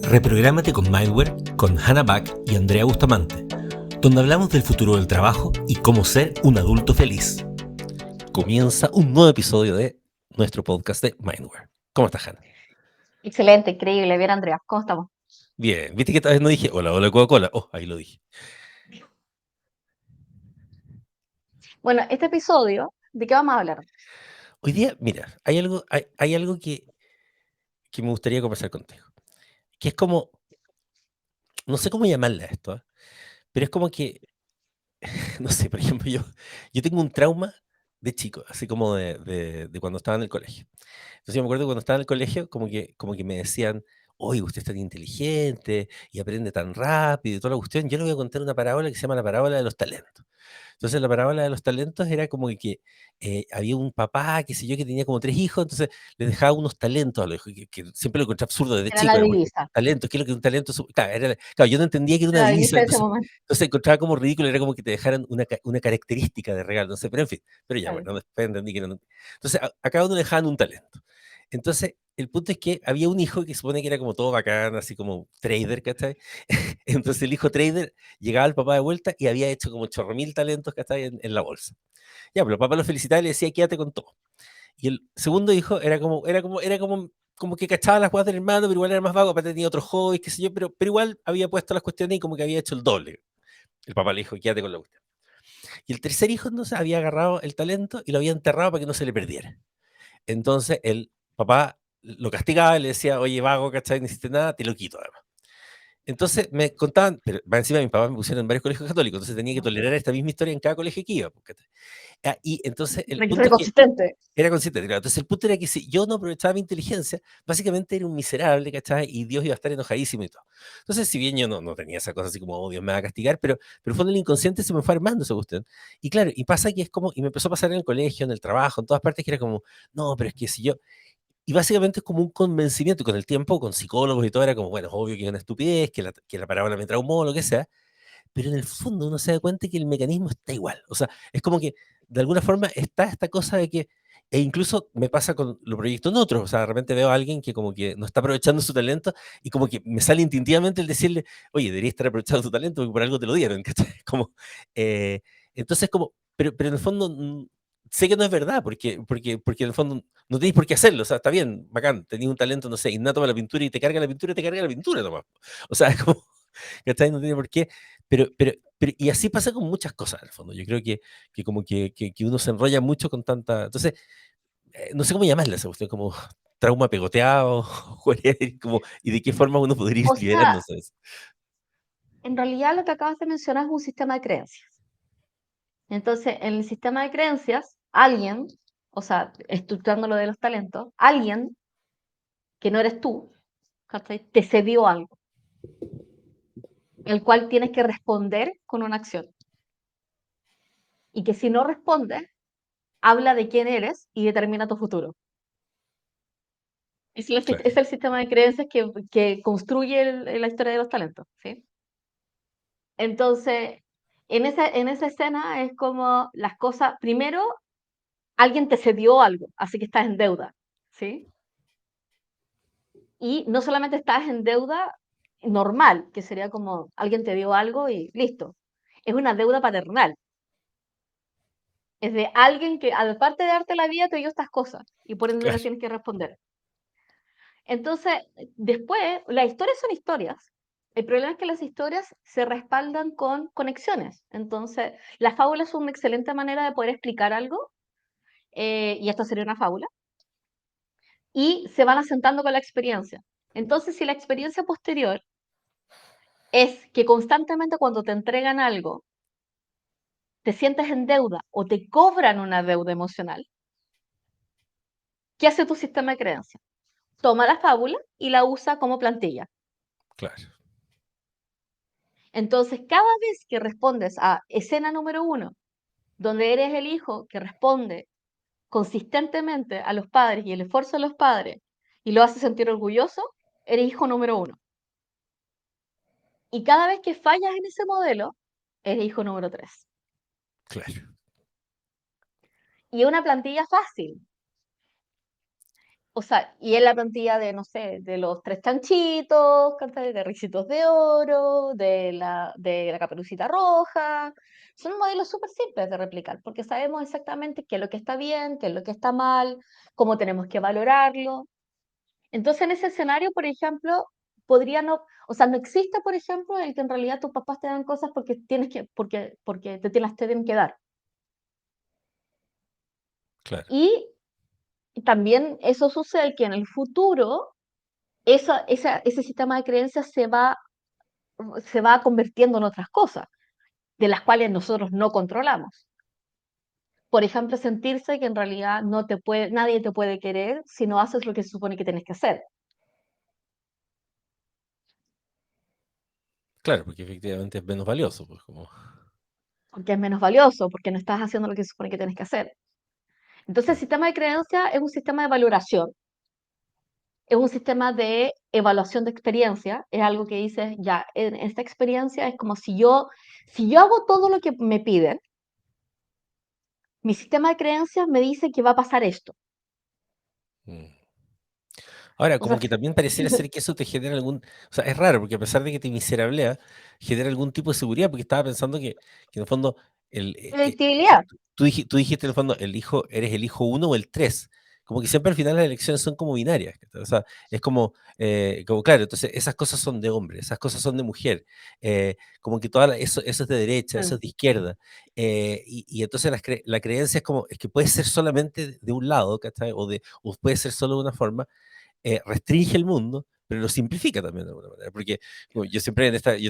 Reprográmate con Mindware con Hannah Back y Andrea Bustamante, donde hablamos del futuro del trabajo y cómo ser un adulto feliz. Comienza un nuevo episodio de nuestro podcast de Mindware. ¿Cómo estás, Hannah? Excelente, increíble. Bien, Andrea, ¿cómo estamos? Bien, viste que esta vez no dije hola, hola Coca-Cola. Oh, ahí lo dije. Bueno, este episodio, ¿de qué vamos a hablar? Hoy día, mira, hay algo que me gustaría conversar contigo, que es como, no sé cómo llamarle a esto, pero es como que, no sé, por ejemplo, yo tengo un trauma de chico, así como de cuando estaba en el colegio. Entonces yo me acuerdo cuando estaba en el colegio, como que me decían, oye, usted es tan inteligente y aprende tan rápido y toda la cuestión. Yo le voy a contar una parábola que se llama la parábola de los talentos. Entonces la parábola de los talentos era como que había un papá, qué sé yo, que tenía como 3 hijos, entonces les dejaba unos talentos a los hijos, que siempre lo encontré absurdo desde Era chico, la era porque divisa, talentos, ¿qué es lo que es un talento? Claro, claro, yo no entendía que era una era la divisa divisa, de ese entonces, momento. entonces encontraba como ridículo, era como que te dejaran una característica de regalo, no sé, pero en fin, pero ya, Claro. bueno, después entendí que no. Entonces a cada uno le dejaban un talento. Entonces, el punto es que había un hijo que supone que era como todo bacán, así como trader, ¿cachai? Entonces el hijo trader llegaba al papá de vuelta y había hecho como chorro mil talentos, ¿cachai? En la bolsa. Ya, pero el papá lo felicitaba y le decía, quédate con todo. Y el segundo hijo como que cachaba las cosas del hermano, pero igual era más vago, aparte tenía otros hobbies, qué sé yo, pero igual había puesto las cuestiones y como que había hecho el doble. El papá le dijo, quédate con la cuestión. Y el tercer hijo entonces había agarrado el talento y lo había enterrado para que no se le perdiera. Entonces el papá lo castigaba y le decía, oye, vago, ¿cachai? No hiciste nada, te lo quito además. Entonces me contaban, pero más encima mis papás me pusieron en varios colegios católicos, entonces tenía que Ok. tolerar esta misma historia en cada colegio que iba. Y entonces el punto Re es que consistente. era consciente, claro. Entonces el punto era que si yo no aprovechaba mi inteligencia, básicamente era un miserable, ¿cachai? Y Dios iba a estar enojadísimo y todo. Entonces, si bien yo no tenía esa cosa así como, oh, Dios me va a castigar, pero fue en el inconsciente se me fue armando esa cuestión. Y claro, y pasa que es como, y me empezó a pasar en el colegio, en el trabajo, en todas partes, que era como, no, pero es que si yo, y básicamente es como un convencimiento, y con el tiempo, con psicólogos y todo, era como, bueno, es obvio que es una estupidez, que la parábola me traumó, lo que sea, pero en el fondo uno se da cuenta que el mecanismo está igual. O sea, es como que de alguna forma está esta cosa de que, e incluso me pasa con los proyectos en otros, o sea, de repente veo a alguien que como que no está aprovechando su talento y como que me sale instintivamente el decirle, oye, deberías estar aprovechando tu talento porque por algo te lo dieron, ¿cachai? Como, eh, entonces como, pero en el fondo sé que no es verdad, porque en el fondo no tenéis por qué hacerlo, o sea, está bien, bacán, tenéis un talento, no sé, innato para la pintura y te carga la pintura y te carga la pintura nomás. O sea, es como, ¿cachai? No tiene por qué. Y así pasa con muchas cosas, en el fondo. Yo creo que como que uno se enrolla mucho con tanta. Entonces, no sé cómo llamarle a esa cuestión, como trauma pegoteado, como, y de qué forma uno podría ir O sea, liberándose de eso. en realidad lo que acabas de mencionar es un sistema de creencias. Entonces, en el sistema de creencias, alguien, o sea, estructurando lo de los talentos, alguien que no eres tú, ¿cachai? Te cedió algo, el cual tienes que responder con una acción. Y que si no respondes, habla de quién eres y determina tu futuro. Claro, Es el sistema de creencias que construye la historia de los talentos, ¿sí? Entonces, en esa escena es como las cosas, primero, alguien te cedió algo, así que estás en deuda, ¿sí? Y no solamente estás en deuda normal, que sería como alguien te dio algo y listo. Es una deuda paternal. Es de alguien que, aparte de darte la vida, te dio estas cosas y por ende las claro, tienes que responder. Entonces, después, las historias son historias. El problema es que las historias se respaldan con conexiones. Entonces, las fábulas son una excelente manera de poder explicar algo, y esto sería una fábula, y se van asentando con la experiencia. Entonces, si la experiencia posterior es que constantemente cuando te entregan algo, te sientes en deuda o te cobran una deuda emocional, ¿qué hace tu sistema de creencias? Toma la fábula y la usa como plantilla. claro. Entonces, cada vez que respondes a escena número uno, donde eres el hijo que responde consistentemente a los padres y el esfuerzo de los padres y lo hace sentir orgulloso, eres hijo número uno. Y cada vez que fallas en ese modelo, eres hijo número tres. Claro. Y es una plantilla fácil. O sea, y en la plantilla de, no sé, de los tres chanchitos, ¿cachai? De Ricitos de Oro, de la Caperucita Roja. Son modelos súper simples de replicar, porque sabemos exactamente qué es lo que está bien, qué es lo que está mal, cómo tenemos que valorarlo. Entonces, en ese escenario, por ejemplo, podría no, o sea, no existe, por ejemplo, el que en realidad tus papás te dan cosas porque las te tienen que dar. Claro, Y también eso sucede que en el futuro ese sistema de creencias se va convirtiendo en otras cosas, de las cuales nosotros no controlamos. Por ejemplo, sentirse que en realidad nadie te puede querer si no haces lo que se supone que tienes que hacer, claro, porque efectivamente es menos valioso, pues como, porque es menos valioso, porque no estás haciendo lo que se supone que tienes que hacer. Entonces, el claro, sistema de creencias es un sistema de valoración, es un sistema de evaluación de experiencia, es algo que dices, ya, en esta experiencia es como si yo hago todo lo que me piden, mi sistema de creencias me dice que va a pasar esto. mm. Ahora, O sea, como que también pareciera ser que eso te genera algún, o sea, es raro, porque a pesar de que te miserablea, genera algún tipo de seguridad, porque estaba pensando que en el fondo, predictibilidad. tú dijiste en el fondo, eres el hijo uno o el tres, como que siempre al final las elecciones son como binarias, ¿cachai? O sea, es como claro, entonces esas cosas son de hombre, esas cosas son de mujer, como que eso es de derecha, eso Mm. es de izquierda, y entonces la creencia es que puede ser solamente de un lado, ¿cachai? O puede ser solo de una forma, restringe el mundo, pero lo simplifica también de alguna manera. Porque bueno, yo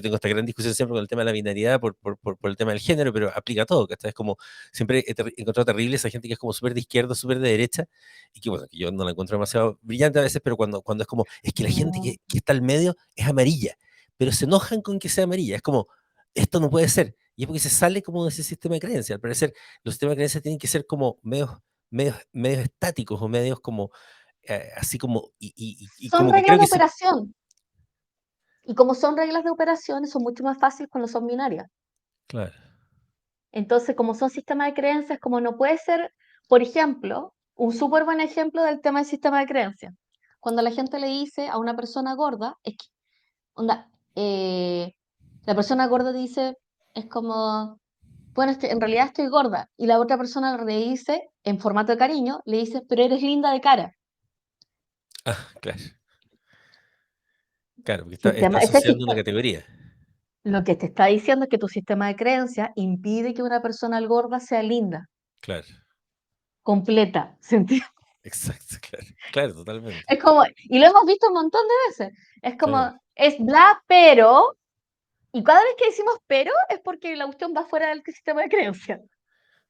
tengo esta gran discusión siempre con el tema de la binariedad por el tema del género, pero aplica a todo, ¿cachai? Es como, siempre he encontrado terrible esa gente que es como súper de izquierda, súper de derecha, y que bueno, que yo no la encuentro demasiado brillante a veces, pero cuando es como, es que la gente No. que está al medio es amarilla, pero se enojan con que sea amarilla, es como, esto no puede ser. Y es porque se sale como de ese sistema de creencias. Al parecer, los sistemas de creencias tienen que ser como medios estáticos o medios como así como, y Son como que reglas creo de que sí, operación. Y como son reglas de operación, son mucho más fáciles cuando son binarias. claro, Entonces, como son sistemas de creencias, como no puede ser, por ejemplo, un súper buen ejemplo del tema del sistema de creencias. Cuando la gente le dice a una persona gorda, es que, onda, la persona gorda dice, es como, bueno, en realidad estoy gorda. Y la otra persona le dice, en formato de cariño, le dice, pero eres linda de cara. claro, claro, porque está Sistema, ese asociando una sistema, categoría, lo que te está diciendo es que tu sistema de creencias impide que una persona gorda sea linda, claro, completa. ¿Se entiende? exacto, claro, claro, totalmente, Es como, y lo hemos visto un montón de veces. Es claro. como, es bla, pero, y cada vez que decimos pero es porque la cuestión va fuera del sistema de creencias.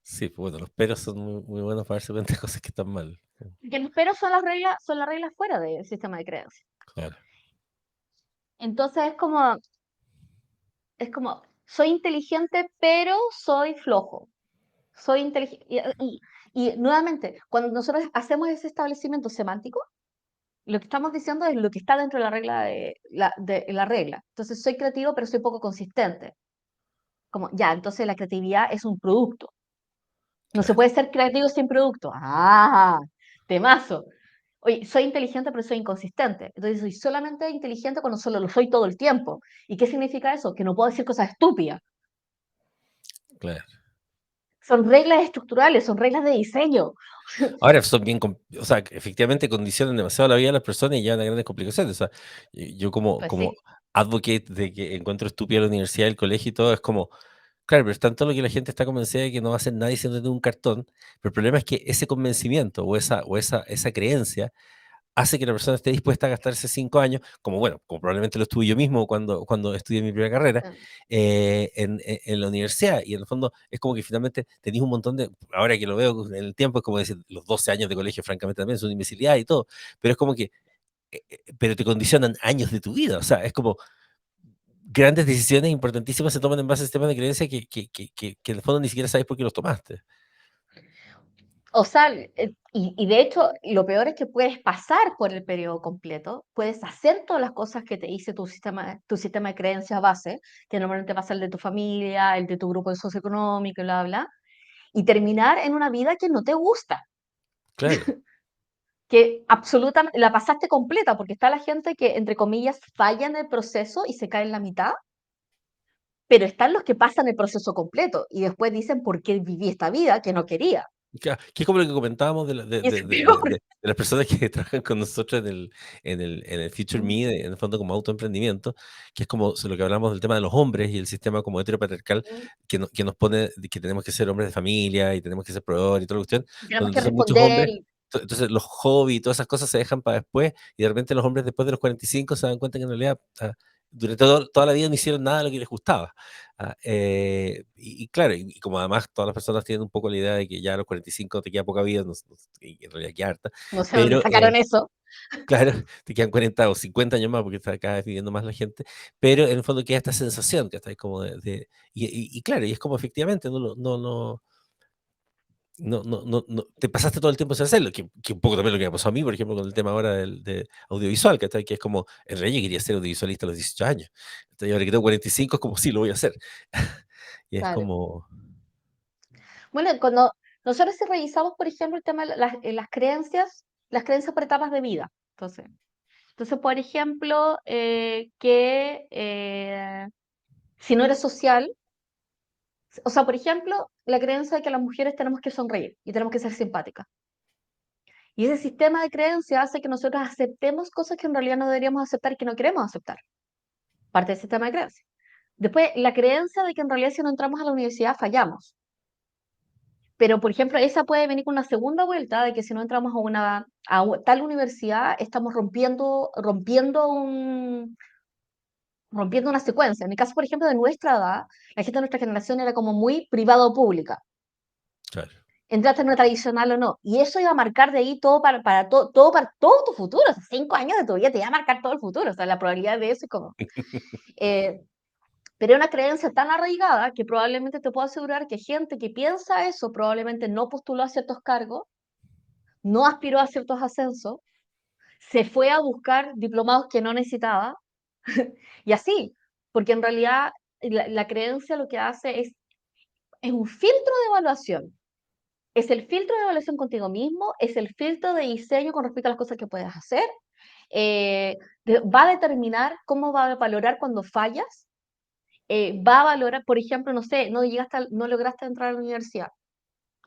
Sí, pues bueno, los peros son muy buenos para darse cuenta de cosas que están mal. Que los pero son las reglas fuera del sistema de creencias. Claro, Entonces es como, soy inteligente, pero soy flojo. Soy inteligente. Y nuevamente, cuando nosotros hacemos ese establecimiento semántico, lo que estamos diciendo es lo que está dentro de la regla. Entonces, soy creativo, pero soy poco consistente. Como, ya, entonces la creatividad es un producto. No se claro. puede ser creativo sin producto. ¡Ah! Temazo. Oye, soy inteligente, pero soy inconsistente. Entonces, soy solamente inteligente cuando solo lo soy todo el tiempo. ¿Y qué significa eso? Que no puedo decir cosas estúpidas. Claro. Son reglas estructurales, son reglas de diseño. Ahora son o sea, que efectivamente condicionan demasiado la vida de las personas y llevan a grandes complicaciones. O sea, yo como, Pues como sí. advocate de que encuentro estúpida la universidad, el colegio y todo, es como, claro, pero es tanto lo que la gente está convencida de que no va a hacer nada diciéndote un cartón, pero el problema es que ese convencimiento o esa creencia hace que la persona esté dispuesta a gastarse 5 años, como bueno, como probablemente lo estuve yo mismo cuando estudié mi primera carrera, en la universidad. Y en el fondo es como que finalmente tenéis un montón ahora que lo veo en el tiempo, es como decir, los 12 años de colegio, francamente también es una imbecilidad y todo, pero es como que, pero te condicionan años de tu vida, o sea, es como grandes decisiones importantísimas se toman en base a sistemas de creencia que en el fondo ni siquiera sabes por qué los tomaste. O sea, y de hecho, lo peor es que puedes pasar por el periodo completo, puedes hacer todas las cosas que te dice tu sistema de creencias base, que normalmente va a ser el de tu familia, el de tu grupo socioeconómico, bla, bla, y terminar en una vida que no te gusta. Claro. que absolutamente la pasaste completa, porque está la gente que, entre comillas, falla en el proceso y se cae en la mitad, pero están los que pasan el proceso completo y después dicen por qué viví esta vida que no quería. Que es como lo que comentábamos de la Y es peor. de las personas que trabajan con nosotros en el Future Mm, Me, en el fondo como autoemprendimiento, que es como lo que hablamos del tema de los hombres y el sistema como heteropatriarcal mm. que nos pone de que tenemos que ser hombres de familia y tenemos que ser proveedores y toda la cuestión, Y tenemos donde que entonces muchos responder hombres, y entonces los hobbies y todas esas cosas se dejan para después y de repente los hombres después de los 45 se dan cuenta que en realidad durante toda la vida no hicieron nada de lo que les gustaba. Y claro, y como además todas las personas tienen un poco la idea de que ya a los 45 te queda poca vida, y en realidad queda harta, no sé dónde pero sacaron eso. claro, te quedan 40 o 50 años más porque está cada vez viviendo más la gente, pero en el fondo queda esta sensación que está ahí como y claro, y es como efectivamente, te pasaste todo el tiempo sin hacerlo, que un poco también lo que me pasó a mí, por ejemplo, con el tema ahora de audiovisual, que es como, en realidad yo quería ser audiovisualista a los 18 años, entonces ahora que tengo 45 es como, sí, lo voy a hacer. Y es Claro. como, Bueno, cuando nosotros si revisamos, por ejemplo, el tema de las creencias por etapas de vida. Entonces por ejemplo, si no eres social, o sea, por ejemplo, la creencia de que las mujeres tenemos que sonreír y tenemos que ser simpáticas. Y ese sistema de creencias hace que nosotros aceptemos cosas que en realidad no deberíamos aceptar y que no queremos aceptar. Parte del sistema de creencias. Después, la creencia de que en realidad si no entramos a la universidad fallamos. Pero, por ejemplo, esa puede venir con una segunda vuelta de que si no entramos tal universidad, estamos rompiendo una secuencia. En el caso, por ejemplo, de nuestra edad, la gente de nuestra generación era como muy privada o pública. claro. Entraste en una tradicional o no. Y eso iba a marcar de ahí todo tu futuro. O sea, 5 años de tu vida te iba a marcar todo el futuro. O sea, la probabilidad de eso es como... eh, pero es una creencia tan arraigada que probablemente te puedo asegurar que gente que piensa eso probablemente no postuló a ciertos cargos, no aspiró a ciertos ascensos, se fue a buscar diplomados que no necesitaba, y así, porque en realidad la creencia lo que hace es un filtro de evaluación. Es el filtro de evaluación contigo mismo, es el filtro de diseño con respecto a las cosas que puedes hacer, va a determinar cómo va a valorar cuando fallas, va a valorar, por ejemplo, no sé, no lograste entrar a la universidad,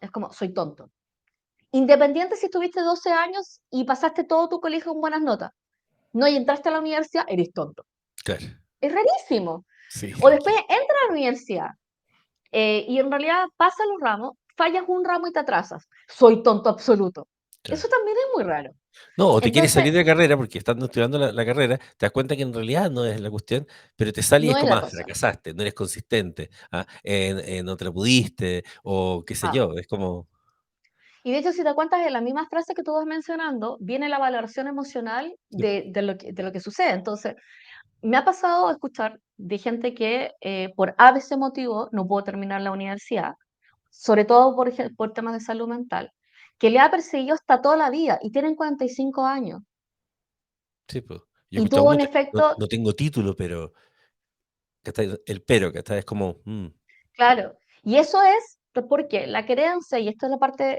es como, soy tonto. Independiente si estuviste 12 años y pasaste todo tu colegio con buenas notas, no y entraste a la universidad, eres tonto. Claro, Es rarísimo. sí, O después entras a la universidad y en realidad pasas los ramos, fallas un ramo y te atrasas. Soy tonto absoluto. claro. Eso también es muy raro. No, o te quieres Entonces, salir de la carrera porque estando estudiando la carrera, te das cuenta que en realidad no es la cuestión, pero te sales y es no es como, la cosa. fracasaste, no eres consistente, no te la pudiste, o qué sé Ah. yo, es como, Y de hecho, si te cuentas en la misma frase que tú vas mencionando, viene la valoración emocional sí, de lo que sucede. Entonces, me ha pasado escuchar de gente que por ABC motivo no pudo terminar la universidad, sobre todo por temas de salud mental, que le ha perseguido hasta toda la vida y tienen 45 años. sí, pues. Yo he Y escuchado tuvo un mucho, no, efecto, no tengo título, pero, el pero, que está es como, claro, y eso es porque la creencia, y esto es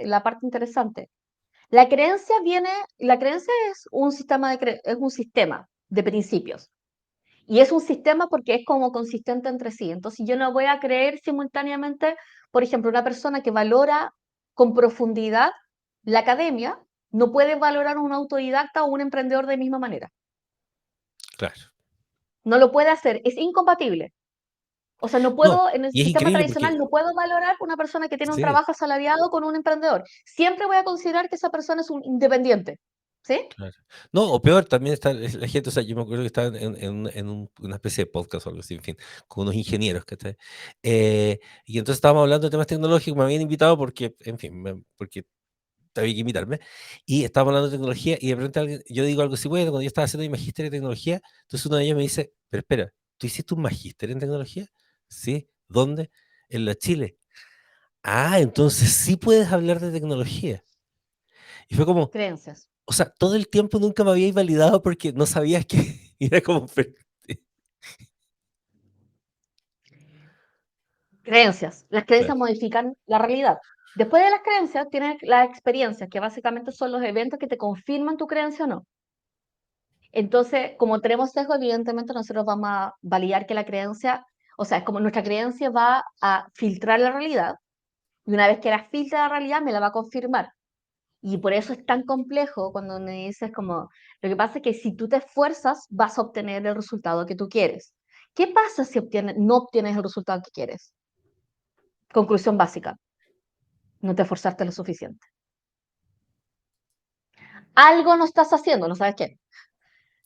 la parte interesante, la creencia es un es un sistema de principios. Y es un sistema porque es como consistente entre sí. Entonces yo no voy a creer simultáneamente, por ejemplo, una persona que valora con profundidad la academia, no puede valorar un autodidacta o un emprendedor de misma manera. claro. No lo puede hacer, es incompatible. O sea, no No, puedo, en el y es sistema increíble porque, tradicional, no puedo valorar una persona que tiene un sí, trabajo asalariado con un emprendedor. Siempre voy a considerar que esa persona es un independiente. ¿Sí? claro. No, o peor, también está la gente, o sea, yo me acuerdo que estaba una especie de podcast o algo así, en fin, con unos ingenieros, ¿cachai? Y entonces estábamos hablando de temas tecnológicos, me habían invitado porque, en fin, porque había que invitarme, y estábamos hablando de tecnología, y de repente yo digo algo así, bueno, cuando yo estaba haciendo mi magíster en tecnología, entonces uno de ellos me dice, pero espera, ¿tú hiciste un magíster en tecnología? Sí, ¿dónde? En la Chile. Ah, entonces sí puedes hablar de tecnología. Y fue como, Creencias. o sea, todo el tiempo nunca me habíais validado porque no sabías que era como, Creencias. Las creencias claro, modifican la realidad. Después de las creencias, tienes las experiencias, que básicamente son los eventos que te confirman tu creencia o no. Entonces, como tenemos sesgo, evidentemente nosotros vamos a validar que la creencia, o sea, es como nuestra creencia va a filtrar la realidad, y una vez que la filtra la realidad, me la va a confirmar. Y por eso es tan complejo cuando me dices como, lo que pasa es que si tú te esfuerzas, vas a obtener el resultado que tú quieres. ¿Qué pasa si no obtienes el resultado que quieres? Conclusión básica, no te esforzaste lo suficiente. Algo no estás haciendo, no sabes qué,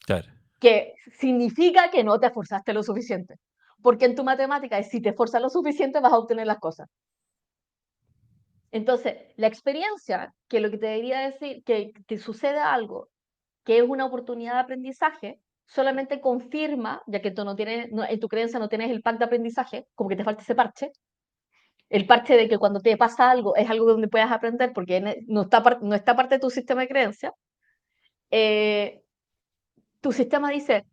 Claro, que significa que no te esforzaste lo suficiente. Porque en tu matemática es si te esfuerzas lo suficiente vas a obtener las cosas. Entonces, la experiencia, que lo que te debería decir, que te sucede algo, que es una oportunidad de aprendizaje, solamente confirma, ya que tú no tienes, en tu creencia no tienes el pack de aprendizaje, como que te falta ese parche, el parche de que cuando te pasa algo es algo donde puedas aprender porque no está parte de tu sistema de creencia, eh, tu sistema dice,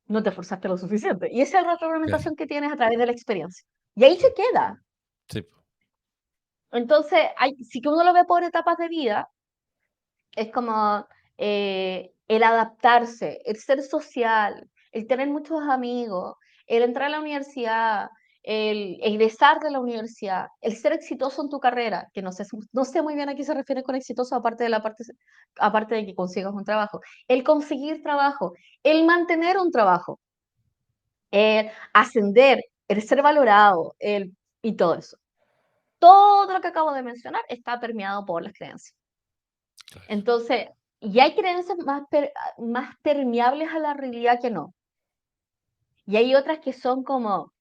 no te esforzaste lo suficiente. Y esa es la claro. retroalimentación que tienes a través de la experiencia. Y ahí se queda. Sí, po, Entonces, si que uno lo ve por etapas de vida, es como el adaptarse, el ser social, el tener muchos amigos, el entrar a la universidad, el egresar de la universidad, el ser exitoso en tu carrera, que no sé muy bien a qué se refiere con exitoso, aparte de que consigas un trabajo, el conseguir trabajo, el mantener un trabajo, el ascender, el ser valorado, y todo eso. Todo lo que acabo de mencionar está permeado por las creencias. claro. Entonces, y hay creencias más permeables a la realidad que no. Y hay otras que son como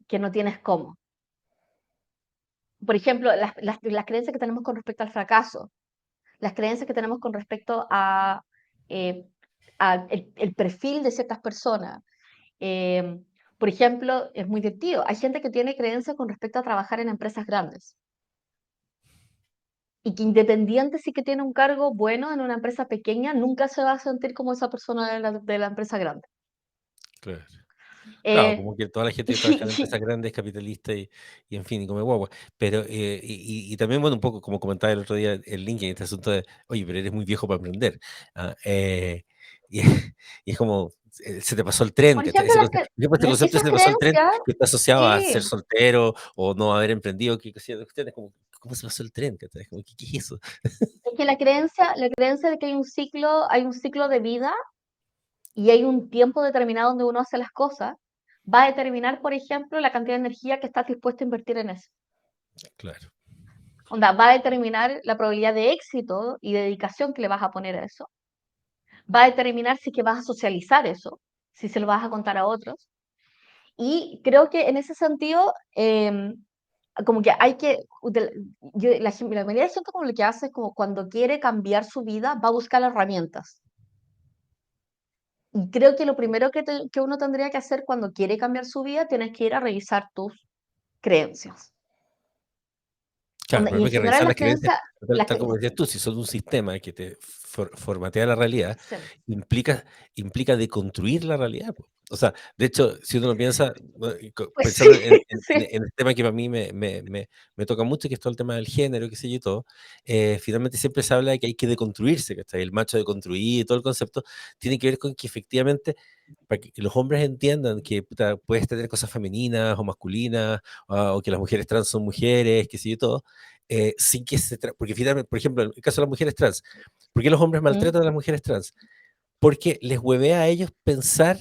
que no tienes cómo. Por ejemplo, las creencias que tenemos con respecto al fracaso, las creencias que tenemos con respecto eh, a el perfil de ciertas personas. Eh, por ejemplo, es muy divertido. Hay gente que tiene creencias con respecto a trabajar en empresas grandes y que independiente si que tiene un cargo bueno en una empresa pequeña, nunca se va a sentir como esa persona de la empresa grande. Claro. Claro, Eh, como que toda la gente que trabaja en y, empresas grandes es capitalista y en fin, y come guagua. Pero, y también, bueno, un poco como comentaba el otro día en LinkedIn, este asunto de, oye, pero eres muy viejo para aprender. Ah, y, y es como, se te pasó el tren, por ¿cachai? ejemplo, Por ejemplo, este concepto esas se te pasó el tren creencias, que está asociado a ser sí, soltero o no haber emprendido, que cuestiones como, ¿cómo se pasó el tren? ¿Cachai? Como, ¿qué es eso? es que la creencia de que hay un ciclo de vida y hay un tiempo determinado donde uno hace las cosas, va a determinar, por ejemplo, la cantidad de energía que estás dispuesto a invertir en eso. Claro, Onda, va a determinar la probabilidad de éxito y dedicación que le vas a poner a eso. Va a determinar si que vas a socializar eso, si se lo vas a contar a otros. Y creo que en ese sentido, como que hay que, la mayoría de gente como lo que hace es como cuando quiere cambiar su vida, va a buscar herramientas. Y creo que lo primero que uno tendría que hacer cuando quiere cambiar su vida, tienes que ir a revisar tus creencias. claro, Y pero en hay que general revisar las las creencias, creencias, tal como decías tú, si son un sistema que te formatea la realidad, sí, implica, implica deconstruir la realidad, po. O sea, de hecho, si uno lo piensa, bueno, y pues sí, pensando sí. en el tema que para mí me toca mucho, que es todo el tema del género, qué sé yo y todo, finalmente siempre se habla de que hay que deconstruirse, ¿cachai? El macho deconstruir y todo el concepto tiene que ver con que efectivamente para que los hombres entiendan que puta, puedes tener cosas femeninas o masculinas, o que las mujeres trans son mujeres, qué sé yo y todo, sin que porque finalmente, por ejemplo, en el caso de las mujeres trans, ¿por qué los hombres Mm, maltratan a las mujeres trans? Porque les huevea a ellos pensar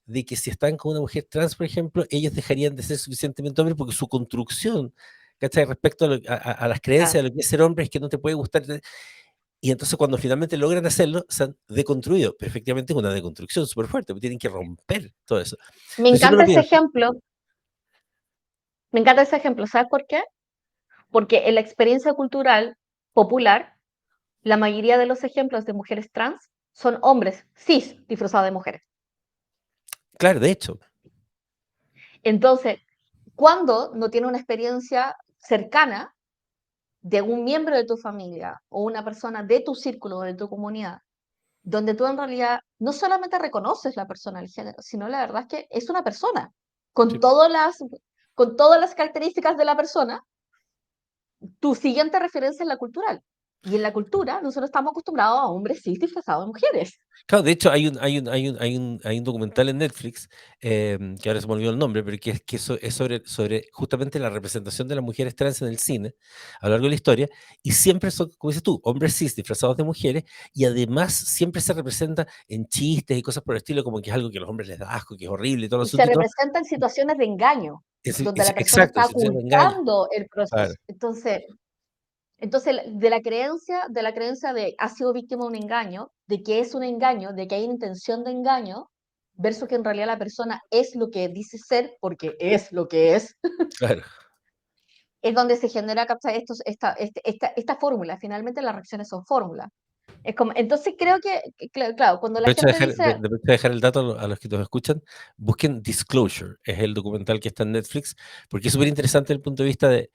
de que si están con una mujer trans, por ejemplo, ellos dejarían de ser suficientemente hombres porque su construcción, ¿cachai? Respecto a las creencias claro. de lo que es ser hombre es que no te puede gustar. Y entonces cuando finalmente logran hacerlo, se han deconstruido. Pero efectivamente es una deconstrucción súper fuerte, porque tienen que romper todo eso. Me Entonces, si uno encanta lo ese piensa, ejemplo, me encanta ese ejemplo, ¿sabes por qué? Porque en la experiencia cultural popular, la mayoría de los ejemplos de mujeres trans son hombres cis disfrazados de mujeres. claro, de hecho, Entonces, cuando no tiene una experiencia cercana de un miembro de tu familia o una persona de tu círculo o de tu comunidad, donde tú en realidad no solamente reconoces la persona del género, sino la verdad es que es una persona con sí, todas las, con todas las características de la persona, tu siguiente referencia es la cultural. Y en la cultura nosotros estamos acostumbrados a hombres cis disfrazados de mujeres. Claro, de hecho, hay un documental en Netflix, que ahora se me olvidó el nombre, pero que es sobre justamente la representación de las mujeres trans en el cine a lo largo de la historia, y siempre son, como dices tú, hombres cis disfrazados de mujeres, y además siempre se representa en chistes y cosas por el estilo, como que es algo que a los hombres les da asco, que es horrible y todo el Y se asunto y todo. representan situaciones de engaño, donde la persona Exacto, está situaciones de engaño. ocultando el Claro, proceso. Entonces, de la creencia de ha sido víctima de un engaño, de que es un engaño, de que hay una intención de engaño, versus que en realidad la persona es lo que dice ser porque es lo que claro. es donde se genera, ¿cachai? Esta fórmula. Finalmente las reacciones son fórmulas. Es como, entonces creo que, claro, cuando la Aprovecho de gente dejar, dice, aprovecho de dejar el dato a los que nos escuchan. Busquen Disclosure, es el documental que está en Netflix, porque es súper interesante desde el punto de vista de,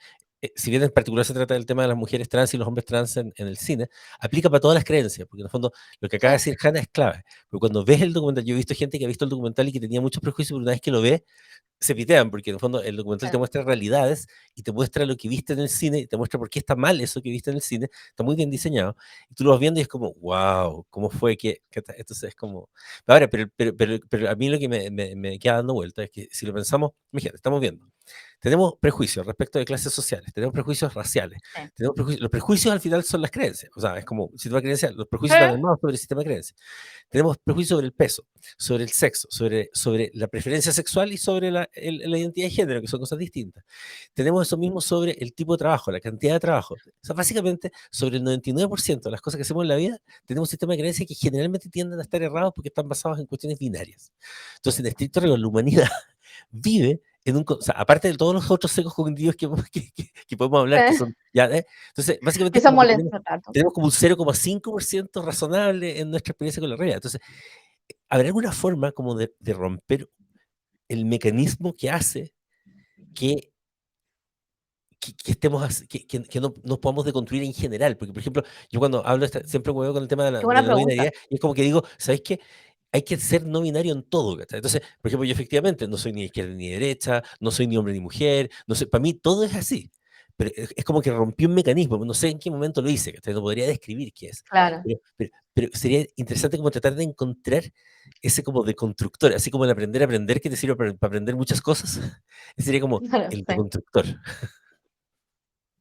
si bien en particular se trata del tema de las mujeres trans y los hombres trans en el cine, aplica para todas las creencias, porque en el fondo lo que acaba de sí, decir Hannah es clave. Porque cuando ves el documental, yo he visto gente que ha visto el documental y que tenía muchos prejuicios, pero una vez que lo ve, se pitean, porque en el fondo el documental te sí, muestra realidades y te muestra lo que viste en el cine, y te muestra por qué está mal eso que viste en el cine, está muy bien diseñado, y tú lo vas viendo y es como, wow, ¿cómo fue entonces es como, ahora, pero a mí lo que me queda dando vuelta es que si lo pensamos, imagínate, estamos viendo, tenemos prejuicios respecto de clases sociales, tenemos prejuicios raciales, sí. los prejuicios al final son las creencias, o sea, es como, sistema de creencias, los prejuicios están ¿Eh? armados sobre el sistema de creencias. Tenemos prejuicios sobre el peso, sobre el sexo, sobre la preferencia sexual y sobre la identidad de género, que son cosas distintas. Tenemos eso mismo sobre el tipo de trabajo, la cantidad de trabajo. O sea, básicamente, sobre el 99% de las cosas que hacemos en la vida, tenemos un sistema de creencias que generalmente tienden a estar errados porque están basados en cuestiones binarias. Entonces, en estricto rigor, la humanidad vive en o sea, aparte de todos los otros secos cognitivos que podemos hablar, que ¿Eh? son, ya, entonces, básicamente es Eso como que tenemos, molesta tanto. tenemos como un 0,5% razonable en nuestra experiencia con la realidad. Entonces, ¿habrá alguna forma como de romper el mecanismo que hace que, que estemos que no nos podamos deconstruir en general? Porque, por ejemplo, yo cuando hablo, siempre juego con el tema de Qué de buena la no pregunta. binariedad, y es como que digo, ¿sabéis qué? Hay que ser no binario en todo, ¿cachai? Entonces, por ejemplo, yo efectivamente no soy ni de izquierda ni de derecha, no soy ni hombre ni mujer, no sé, para mí todo es así. Pero es como que rompí un mecanismo, no sé en qué momento lo hice, ¿cachai? No podría describir qué es. Claro, Pero sería interesante como tratar de encontrar ese como de constructor, así como el aprender a aprender que te sirve para aprender muchas cosas. Ese sería como claro, el de sí. constructor.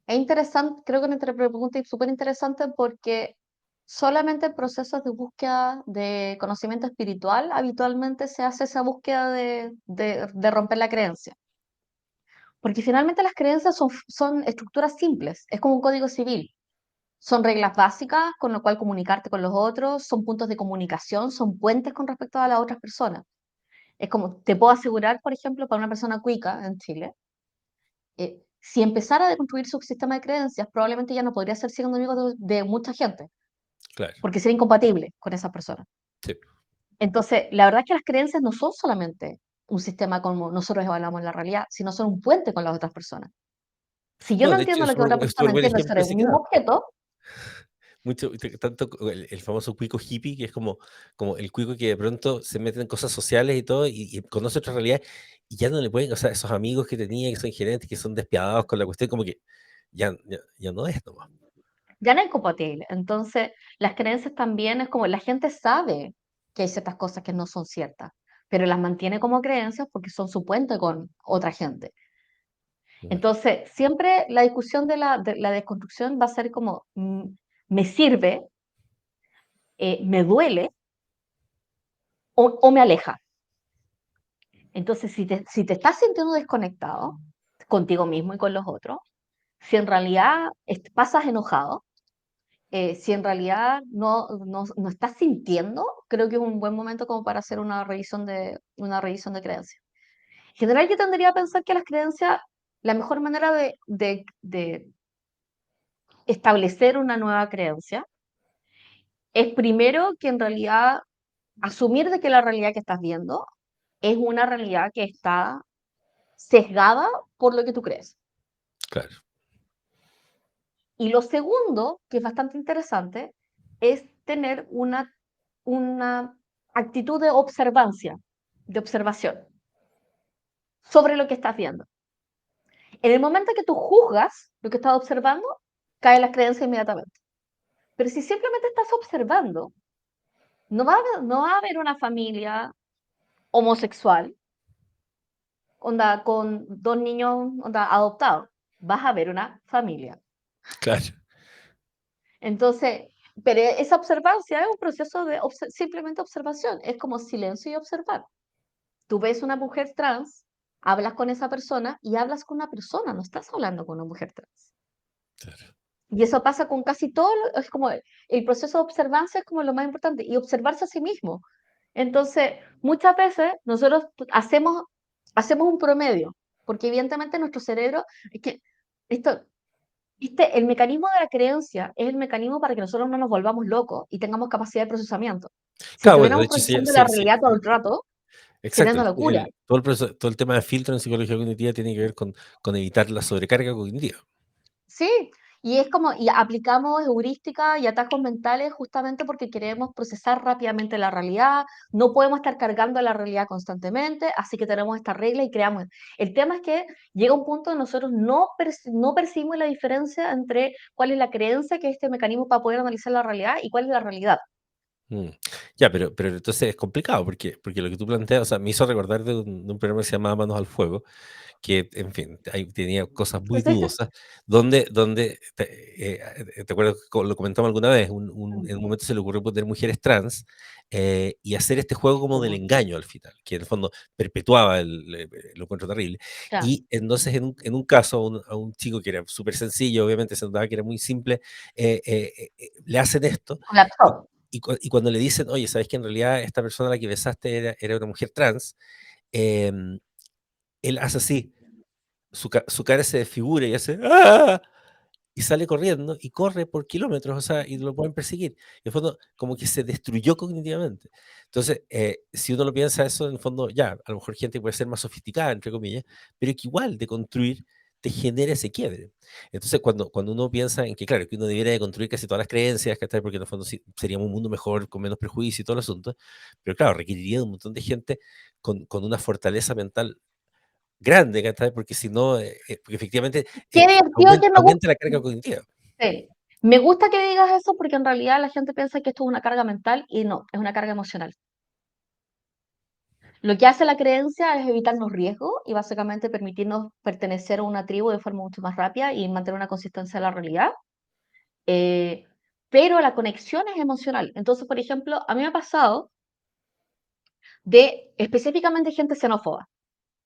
Es interesante, creo que una pregunta súper interesante porque solamente en procesos de búsqueda de conocimiento espiritual habitualmente se hace esa búsqueda de romper la creencia. Porque finalmente las creencias son estructuras simples, es como un código civil. Son reglas básicas con lo cual comunicarte con los otros, son puntos de comunicación, son puentes con respecto a las otras personas. Es como, te puedo asegurar, por ejemplo, para una persona cuica en Chile, si empezara a deconstruir su sistema de creencias, probablemente ya no podría ser siendo amigo de mucha gente, Claro. porque sería incompatible con esa persona. Sí. Entonces, la verdad es que las creencias no son solamente un sistema como nosotros evaluamos la realidad, sino son un puente con las otras personas. Si yo No, no de hecho, entiendo lo que otra es persona súper buen entiende ejemplo sobre ese un que mismo da. objeto, Mucho, tanto el famoso cuico hippie, que es como el cuico que de pronto se mete en cosas sociales y todo, y conoce otra realidad, y ya no le pueden, o sea, esos amigos que tenía, que son gerentes, que son despiadados con la cuestión, como que ya no es nomás. ya no es compatible. Entonces, las creencias también es como la gente sabe que hay ciertas cosas que no son ciertas, pero las mantiene como creencias porque son su puente con otra gente. Mm, Entonces, siempre la discusión de la desconstrucción va a ser como, ¿me sirve, me duele o me aleja? Entonces, si te estás sintiendo desconectado contigo mismo y con los otros, si en realidad pasas enojado, si en realidad no estás sintiendo, creo que es un buen momento como para hacer una revisión de creencias. En general, yo tendría a pensar que las creencias, la mejor manera de establecer una nueva creencia es primero que en realidad asumir de que la realidad que estás viendo es una realidad que está sesgada por lo que tú crees. claro, Y lo segundo, que es bastante interesante, es tener una actitud de observancia, de observación sobre lo que estás viendo. En el momento que tú juzgas lo que estás observando, caen las creencias inmediatamente. Pero si simplemente estás observando, no va a haber una familia homosexual, onda, con dos niños onda, adoptados. Vas a ver una familia. Claro, Entonces, pero esa observancia es un proceso de simplemente observación, es como silencio y observar. Tú ves una mujer trans, hablas con esa persona y hablas con una persona, no estás hablando con una mujer trans. claro. Y eso pasa con casi todo, es como el proceso de observancia es como lo más importante y observarse a sí mismo. Entonces, muchas veces nosotros hacemos un promedio, porque evidentemente nuestro cerebro, es que esto, el mecanismo de la creencia es el mecanismo para que nosotros no nos volvamos locos y tengamos capacidad de procesamiento. Si Claro, bueno, de estuviéramos hecho, procesando la realidad todo el rato, sería exacto. una locura. Todo el tema de filtro en psicología cognitiva tiene que ver con evitar la sobrecarga cognitiva. Sí, y es como, y aplicamos heurística y atajos mentales justamente porque queremos procesar rápidamente la realidad, no podemos estar cargando la realidad constantemente, así que tenemos esta regla y creamos. El tema es que llega un punto en nosotros no percibimos la diferencia entre cuál es la creencia que es este mecanismo para poder analizar la realidad y cuál es la realidad. Mm. Ya, pero entonces es complicado porque lo que tú planteas, o sea, me hizo recordar de un programa que se llamaba Manos al Fuego, que, en fin, ahí tenía cosas muy dudosas, donde te acuerdas que lo comentamos alguna vez, en un momento se le ocurrió poner mujeres trans y hacer este juego como del engaño al final, que en el fondo perpetuaba lo encuentro terrible. Ya, Y entonces en un caso a un chico que era súper sencillo, obviamente se notaba que era muy simple, le hacen esto. colapsó. Y cuando le dicen, oye, ¿sabes que en realidad esta persona a la que besaste era una mujer trans? Em, Él hace así, su cara se desfigura y hace ¡ah! Y sale corriendo y corre por kilómetros, o sea, y lo pueden perseguir. Y en el fondo, como que se destruyó cognitivamente. Entonces, si uno lo piensa eso, en el fondo, ya, a lo mejor gente puede ser más sofisticada, entre comillas, pero que igual de construir te genera ese quiebre. Entonces, cuando uno piensa en que, claro, que uno debiera de construir casi todas las creencias, ¿cachai? Porque en el fondo sí, seríamos un mundo mejor, con menos prejuicio y todo el asunto, pero claro, requeriría de un montón de gente con una fortaleza mental grande, ¿cachai? Porque si no, porque efectivamente Qué divertido aumenta, que me gusta. aumenta la carga cognitiva. Sí. Me gusta que digas eso porque en realidad la gente piensa que esto es una carga mental y no, es una carga emocional. Lo que hace la creencia es evitarnos riesgos y básicamente permitirnos pertenecer a una tribu de forma mucho más rápida y mantener una consistencia de la realidad. Eh, pero la conexión es emocional. Entonces, por ejemplo, a mí me ha pasado de específicamente gente xenófoba,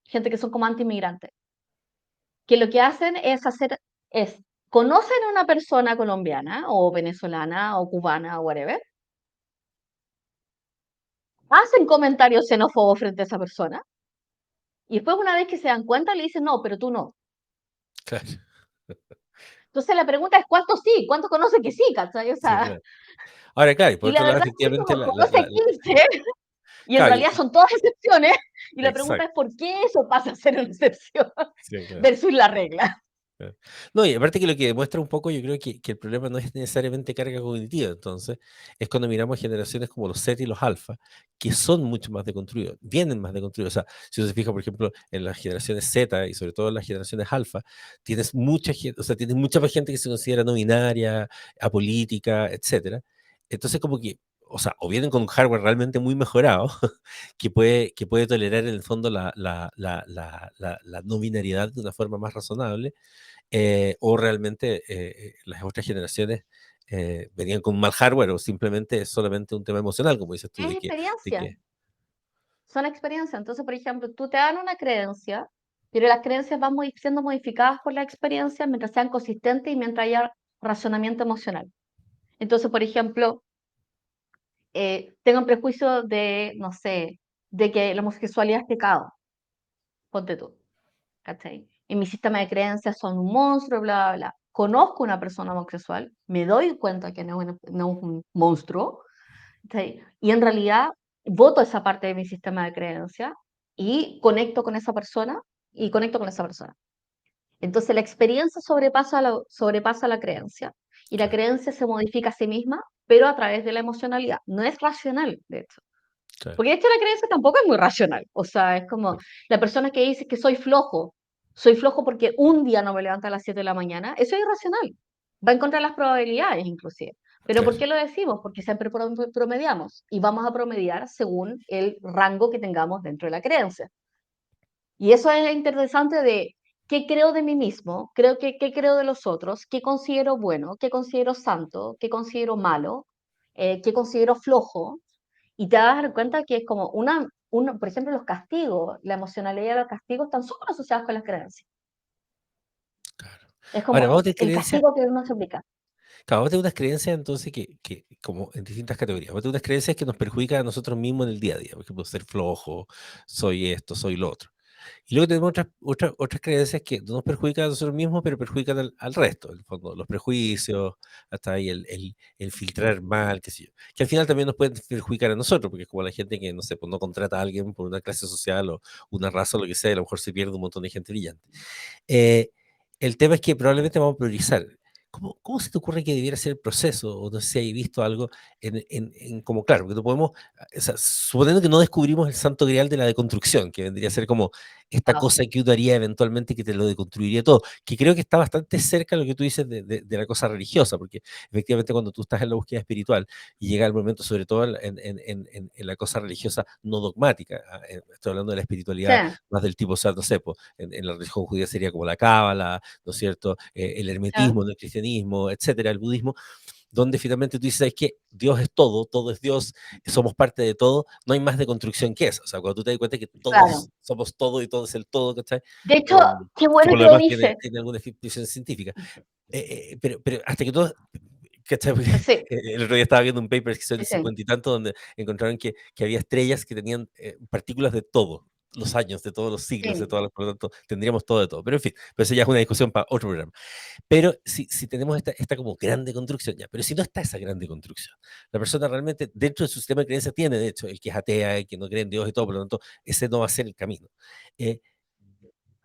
gente que son como anti-inmigrantes, que lo que hacen es, conocen a una persona colombiana o venezolana o cubana o whatever, hacen comentarios xenófobos frente a esa persona y después una vez que se dan cuenta le dicen, no, pero tú no. Claro, Entonces la pregunta es, ¿cuántos sí? ¿Cuántos conocen que sí? ¿Cachai? O sí, sea, claro. Ahora, claro, y por y la otro lado, verdad es que efectivamente, como conoce 15 y en claro, realidad son todas excepciones y la pregunta exacto, es, ¿por qué eso pasa a ser una excepción sí, claro. versus la regla? Claro. No, y aparte que lo que demuestra un poco, yo creo que el problema no es necesariamente carga cognitiva, entonces, es cuando miramos generaciones como los Z y los alfa, que son mucho más deconstruidos, vienen más deconstruidos. O sea, si uno se fija, por ejemplo, en las generaciones Z y sobre todo en las generaciones alfa, tienes mucha gente, o sea, tienes mucha más gente que se considera no binaria, apolítica, etcétera. Entonces, como que, o sea, o vienen con un hardware realmente muy mejorado, que puede tolerar en el fondo la no binariedad de una forma más razonable, o realmente las otras generaciones venían con mal hardware o simplemente es solamente un tema emocional, como dices tú, Es de experiencia, que son experiencias. Entonces, por ejemplo, tú te dan una creencia, pero las creencias van siendo modificadas por la experiencia mientras sean consistentes y mientras haya razonamiento emocional. Entonces, por ejemplo, tengo un prejuicio de, no sé, de que la homosexualidad es pecado, ponte tú, ¿cachai? En mi sistema de creencias son un monstruo, bla, bla, bla. Conozco una persona homosexual, me doy cuenta que no es un monstruo, ¿cachai? Y en realidad voto esa parte de mi sistema de creencias y conecto con esa persona y conecto con esa persona. Entonces la experiencia sobrepasa la creencia y la claro, creencia se modifica a sí misma, pero a través de la emocionalidad. No es racional, de hecho. claro, Porque de hecho la creencia tampoco es muy racional. O sea, es como la persona que dice que soy flojo. soy flojo porque un día no me levanto a las 7 de la mañana, eso es irracional. Va en contra de las probabilidades, inclusive. ¿Pero por Claro. qué lo decimos? Porque siempre promediamos y vamos a promediar según el rango que tengamos dentro de la creencia. Y eso es interesante de qué creo de mí mismo, qué creo de los otros, qué considero bueno, qué considero santo, qué considero malo, qué considero flojo. Y te vas a dar cuenta que es como por ejemplo, los castigos, la emocionalidad de los castigos están súper asociados con las creencias. Claro. Es Ahora, vamos como de el creencias. castigo que uno se aplica. Claro, vamos de unas creencias entonces que como en distintas categorías. Vamos de unas creencias que nos perjudican a nosotros mismos en el día a día. Por ejemplo, ser flojo, soy esto, soy lo otro. Y luego tenemos otras creencias que no nos perjudican a nosotros mismos, pero perjudican al resto, en el fondo, los prejuicios, hasta ahí el filtrar mal, qué sé yo. Que al final también nos pueden perjudicar a nosotros, porque es como la gente que, no sé, pues no contrata a alguien por una clase social o una raza o lo que sea, y a lo mejor se pierde un montón de gente brillante. Eh, el tema es que probablemente vamos a priorizar. ¿Cómo se te ocurre que debiera ser el proceso? O no sé si hay visto algo como, claro, porque no podemos, o sea, suponiendo que no descubrimos el santo grial de la deconstrucción, que vendría a ser como esta Ah, cosa que uno haría eventualmente que te lo deconstruiría todo, que creo que está bastante cerca de lo que tú dices de la cosa religiosa, porque efectivamente cuando tú estás en la búsqueda espiritual y llega el momento, sobre todo en la cosa religiosa no dogmática, estoy hablando de la sí, espiritualidad más del tipo, o sea, no sé, po, en la religión judía sería como la cábala, ¿no es cierto? El sí, hermetismo, el cristianismo, etcétera, el budismo, donde finalmente tú dices, ¿sabes qué? Dios es todo, todo es Dios, somos parte de todo, no hay más de construcción que eso. O sea, cuando tú te das cuenta que claro. todos somos todo y todo es el todo, ¿cachai? De hecho, Eh, qué que bueno por que lo lo demás tiene, dice. tiene alguna definición científica. Pero hasta que todo, ¿cachai? Porque Sí, el otro día estaba viendo un paper que son sí, el sí, 50 y tanto, donde encontraron que había estrellas que tenían partículas de todo, los años, de todos los siglos, de sí. todas las, por lo tanto, tendríamos todo de todo. Pero en fin, pero eso ya es una discusión para otro programa. Pero si tenemos esta como grande construcción, ya, pero si no está esa grande construcción, la persona realmente dentro de su sistema de creencias tiene, de hecho, el que es atea, el que no cree en Dios y todo, por lo tanto, ese no va a ser el camino. Eh,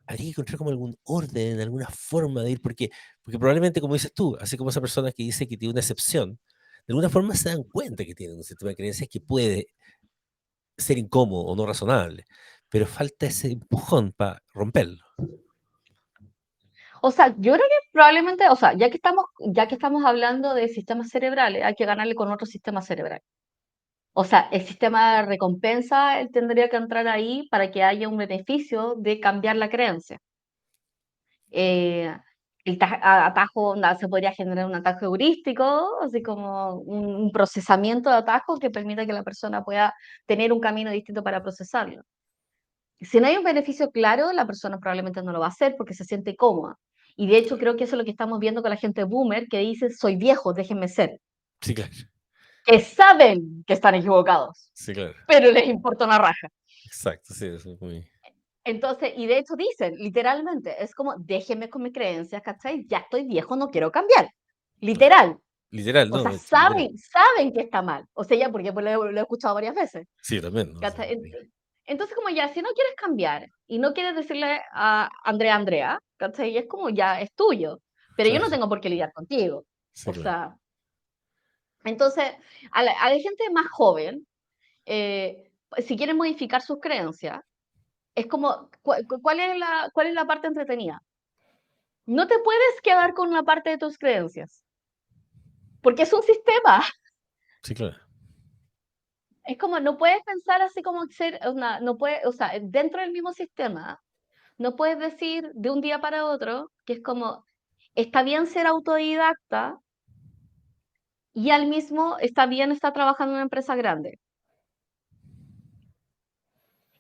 Habría que encontrar como algún orden, alguna forma de ir, porque probablemente, como dices tú, así como esa persona que dice que tiene una excepción, de alguna forma se dan cuenta que tiene un sistema de creencias que puede ser incómodo o no razonable, pero falta ese empujón para romperlo. O sea, yo creo que probablemente, o sea, ya que estamos hablando de sistemas cerebrales, hay que ganarle con otro sistema cerebral. O sea, el sistema de recompensa, él tendría que entrar ahí para que haya un beneficio de cambiar la creencia. Eh, atajo, se podría generar un atajo heurístico, así como un procesamiento de atajo que permita que la persona pueda tener un camino distinto para procesarlo. Si no hay un beneficio claro, la persona probablemente no lo va a hacer porque se siente cómoda. Y de hecho creo que eso es lo que estamos viendo con la gente boomer que dice, soy viejo, déjenme ser. Sí, claro. Que saben que están equivocados, Sí, claro. pero les importa una raja. Exacto, sí, eso es muy... Entonces, y de hecho dicen, literalmente, es como, déjenme con mis creencias, ¿cachai? Ya estoy viejo, no quiero cambiar. Claro. Literal. Literal, O no, sea, de hecho, literal. saben que está mal. O sea, ya porque lo he escuchado varias veces. Sí, también, ¿no? Sí, ¿Cachai? sí, Entonces, como ya, si no quieres cambiar y no quieres decirle a Andrea, ¿cachai? Y es como ya es tuyo, pero yo no claro, tengo por qué lidiar contigo. sí, O claro. sea, entonces, a la gente más joven, si quieren modificar sus creencias, es como, ¿cuál es la parte entretenida? No te puedes quedar con una parte de tus creencias, porque es un sistema. Sí, claro. Es como, no puedes pensar así como no puedes, o sea, dentro del mismo sistema, no puedes decir de un día para otro que es como, está bien ser autodidacta y al mismo está bien estar trabajando en una empresa grande.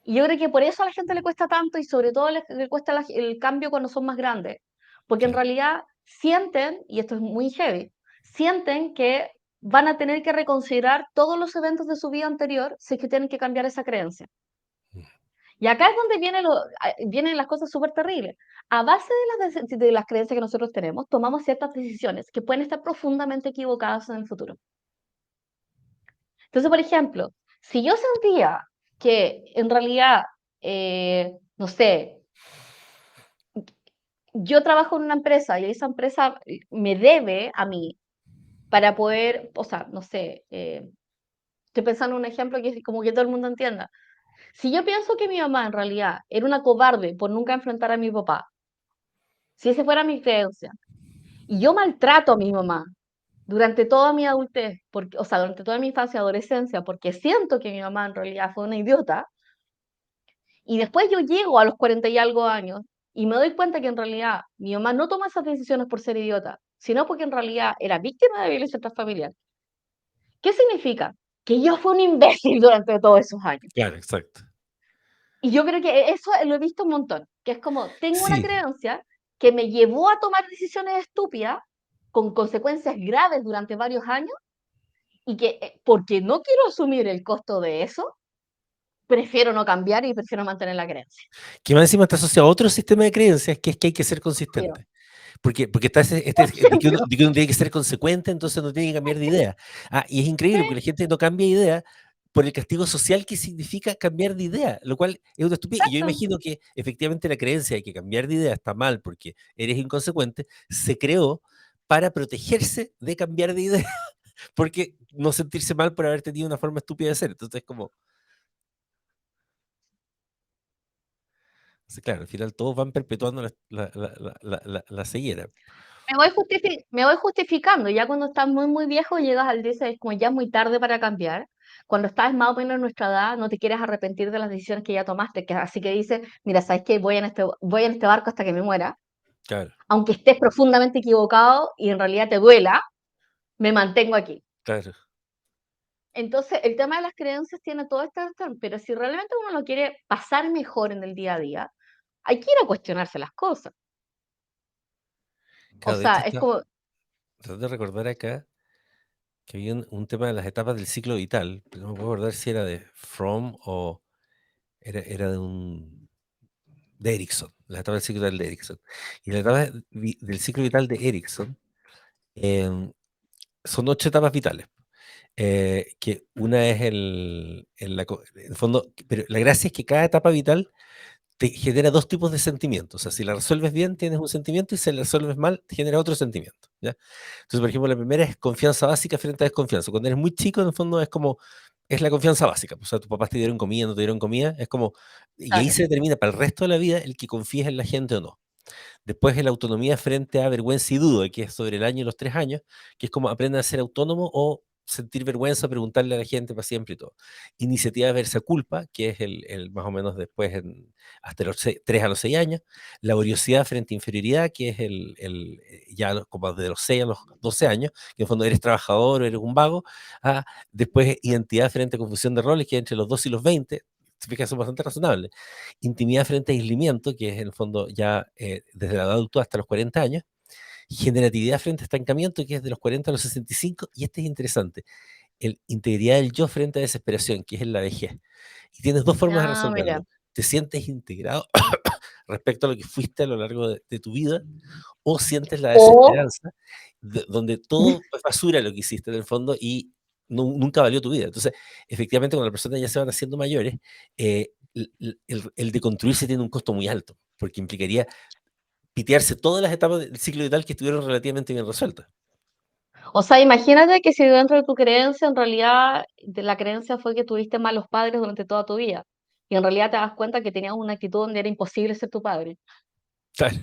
Y yo creo que por eso a la gente le cuesta tanto y sobre todo le cuesta el cambio cuando son más grandes, porque en Claro. realidad sienten, y esto es muy heavy, sienten que van a tener que reconsiderar todos los eventos de su vida anterior si es que tienen que cambiar esa creencia. Mm. Y acá es donde vienen las cosas súper terribles. A base de las creencias que nosotros tenemos, tomamos ciertas decisiones que pueden estar profundamente equivocadas en el futuro. Entonces, por ejemplo, si yo sentía que en realidad, no sé, yo trabajo en una empresa y esa empresa me debe a mí para poder, o sea, no sé, estoy pensando en un ejemplo que es como que todo el mundo entienda. Si yo pienso que mi mamá en realidad era una cobarde por nunca enfrentar a mi papá, Si esa fuera mi creencia, y yo maltrato a mi mamá durante toda mi adultez, porque, o sea, durante toda mi infancia y adolescencia, porque siento que mi mamá en realidad fue una idiota, y después yo llego a los 40 y algo años y me doy cuenta que en realidad mi mamá no toma esas decisiones por ser idiota, sino porque en realidad era víctima de violencia intrafamiliar. ¿Qué significa? Que yo fui un imbécil durante todos esos años. Claro, exacto. Y yo creo que eso lo he visto un montón, que es como, tengo una Sí, creencia que me llevó a tomar decisiones estúpidas con consecuencias graves durante varios años y que porque no quiero asumir el costo de eso, prefiero no cambiar y prefiero mantener la creencia. que más encima está asociado a otro sistema de creencias, que es que hay que ser Pero, consistente. Porque está por de ejemplo, que uno tiene que ser consecuente, entonces no tiene que cambiar de idea. Ah, y es increíble porque la gente no cambia de idea por el castigo social que significa cambiar de idea, lo cual es una estupidez. Y yo exacto. imagino que efectivamente la creencia de que cambiar de idea está mal porque eres inconsecuente, se creó para protegerse de cambiar de idea, porque no sentirse mal por haber tenido una forma estúpida de ser. Entonces, como, claro, al final todos van perpetuando la ceguera. Me voy justificando, ya cuando estás muy, muy viejo llegas al dices, como ya es muy tarde para cambiar. Cuando estás más o menos en nuestra edad, no te quieres arrepentir de las decisiones que ya tomaste, así que dices, mira, ¿sabes qué? Voy en este barco hasta que me muera, Claro, aunque estés profundamente equivocado y en realidad te duela, me mantengo aquí. claro. Entonces, el tema de las creencias tiene todo esto, pero si realmente uno lo quiere pasar mejor en el día a día, hay que ir a cuestionarse las cosas. O Claro, de sea, hecho, es está como, tratando de recordar acá que había un tema de las etapas del ciclo vital, pero no me puedo acordar si era de Fromm o era de Erickson, la etapa del ciclo vital de Erickson. Y la etapa del ciclo vital de Erickson em, son 8 etapas vitales. Que una es en el fondo, pero la gracia es que cada etapa vital te genera dos tipos de sentimientos. O sea, si la resuelves bien, tienes un sentimiento y si la resuelves mal, te genera otro sentimiento. ¿Ya? Entonces, por ejemplo, la primera es confianza básica frente a desconfianza. Cuando eres muy chico, en el fondo es como, es la confianza básica. O sea, tus papás te dieron comida, no te dieron comida, es como, y ahí claro. se determina para el resto de la vida el que confíes en la gente o no. Después es la autonomía frente a vergüenza y duda, que es sobre el año y los 3 años, que es como aprender a ser autónomo o sentir vergüenza, preguntarle a la gente para siempre y todo. Iniciativa versa culpa, que es más o menos después, hasta los 3 a los 6 años. Laboriosidad frente a inferioridad, que es como de los 6 a los 12 años, que en el fondo eres trabajador o eres un vago. Ah, después identidad frente a confusión de roles, que es entre los 2 y los 20. Se fija, son bastante razonables. Intimidad frente a aislamiento, que es en el fondo ya desde el adulto hasta los 40 años. Generatividad frente a estancamiento, que es de los 40 a los 65. Y este es interesante. Integridad del yo frente a desesperación, que es en la vejez. Y tienes dos formas de Ah, mira. resolverlo. Te sientes integrado respecto a lo que fuiste a lo largo de tu vida, o sientes la O, desesperanza, donde todo es basura lo que hiciste en el fondo y nunca valió tu vida. Entonces, efectivamente, cuando las personas ya se van haciendo mayores, el de construirse tiene un costo muy alto, porque implicaría pitearse todas las etapas del ciclo vital que estuvieron relativamente bien resueltas. o sea, imagínate que si dentro de tu creencia, en realidad, la creencia fue que tuviste malos padres durante toda tu vida. Y en realidad te das cuenta que tenías una actitud donde era imposible ser tu padre. Claro,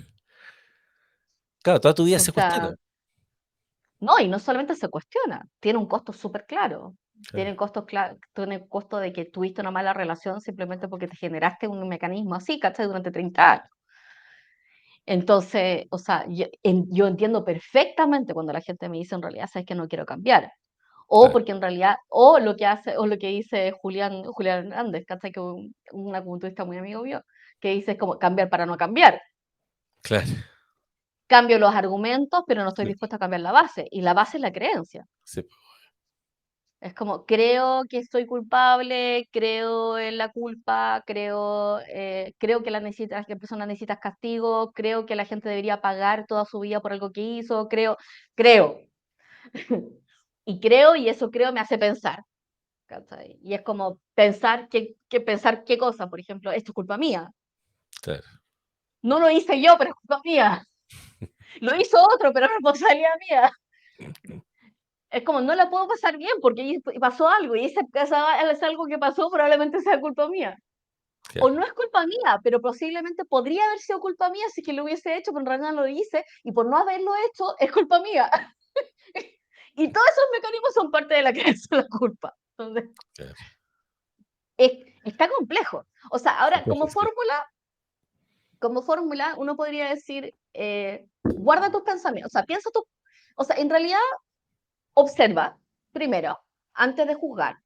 claro, toda tu vida O se cuestiona. sea, no, y no solamente se cuestiona, tiene un costo súper claro. Claro, Tiene el costo de que tuviste una mala relación simplemente porque te generaste un mecanismo así, ¿cachai? Durante 30 años. Entonces, o sea, yo entiendo perfectamente cuando la gente me dice en realidad, sabes que no quiero cambiar. O claro, porque en realidad, o lo que hace, o lo que dice Julián Hernández, ¿cachai? Que una culturista muy amigo mío, que dice es como cambiar para no cambiar. claro. Cambio los argumentos, pero no estoy Sí, dispuesta a cambiar la base. Y la base es la creencia. sí, Es como, creo que soy culpable, creo en la culpa, creo que que la persona necesita castigo, creo que la gente debería pagar toda su vida por algo que hizo, creo. Y creo, y eso creo me hace pensar. ¿Cachai? Y es como pensar qué cosa, por ejemplo, esto es culpa mía. claro, No lo hice yo, pero es culpa mía. Lo hizo otro, pero es responsabilidad mía. Es como, no la puedo pasar bien porque ahí pasó algo y esa es algo que pasó, probablemente sea culpa mía. o claro, no es culpa mía, pero posiblemente podría haber sido culpa mía si que lo hubiese hecho, pero en realidad no lo hice, y por no haberlo hecho es culpa mía. Y todos esos mecanismos son parte de la creencia de la culpa. Entonces, claro. está complejo. O sea, ahora, Complejo, sí. como fórmula, uno podría decir, guarda tus pensamientos, o sea, piensa tu, o sea, en realidad, observa, primero, antes de juzgar,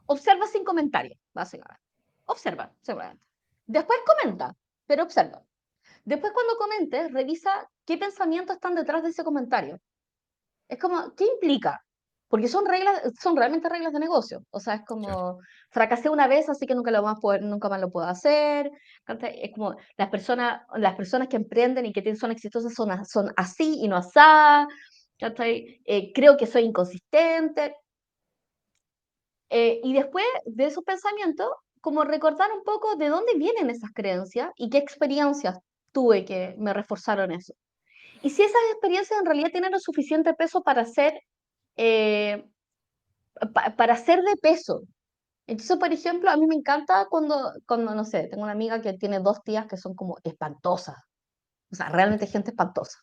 observa sin comentarios, básicamente. Observa, seguramente. Después comenta, pero observa. Después, cuando comentes, revisa qué pensamientos están detrás de ese comentario. Es como, ¿qué implica? Porque son reglas, son realmente reglas de negocio. O sea, es Claro. como, fracasé una vez, así que nunca más lo puedo hacer. ¿Cachai? Es como, las personas que emprenden y que son exitosas son así y no asá. ¿Cachai? Creo que soy inconsistente. Y después de esos pensamientos, como recordar un poco de dónde vienen esas creencias y qué experiencias tuve que me reforzaron eso. Y si esas experiencias en realidad tienen lo suficiente peso eh, para ser de peso. Entonces, por ejemplo, a mí me encanta cuando, no sé, tengo una amiga que tiene dos tías que son como espantosas, o sea, realmente gente espantosa.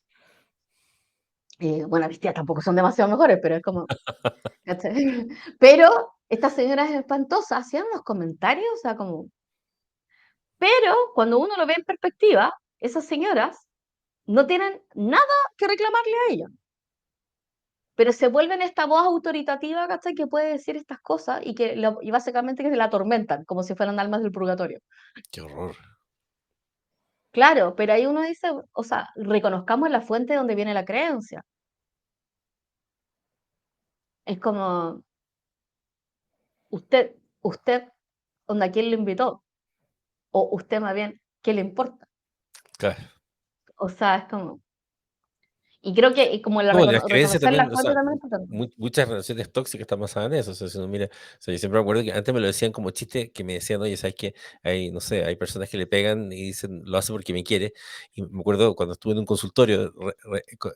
Bueno, mis tías tampoco son demasiado mejores, pero es como, ¿cachai? Pero estas señoras espantosas hacían los comentarios, o sea, como, pero cuando uno lo ve en perspectiva, esas señoras no tienen nada que reclamarle a ella, pero se vuelven esta voz autoritativa, ¿cachai? Que puede decir estas cosas y básicamente que se la atormentan, como si fueran almas del purgatorio. Qué horror. Claro, pero ahí uno dice, o sea, reconozcamos la fuente de donde viene la creencia. Es como, usted, onda, ¿quién lo invitó? O usted más bien, ¿qué le importa? Claro. O sea, es como, y creo que y como No, las creencias reconocer la también, o fuente sea, también es importante. muchas relaciones tóxicas están basadas en eso. O sea, si uno mira, o sea, yo siempre me acuerdo que antes me lo decían como chiste, que me decían, oye, ¿sabes qué? Hay, no sé, hay personas que le pegan y dicen, lo hace porque me quiere. Y me acuerdo cuando estuve en un consultorio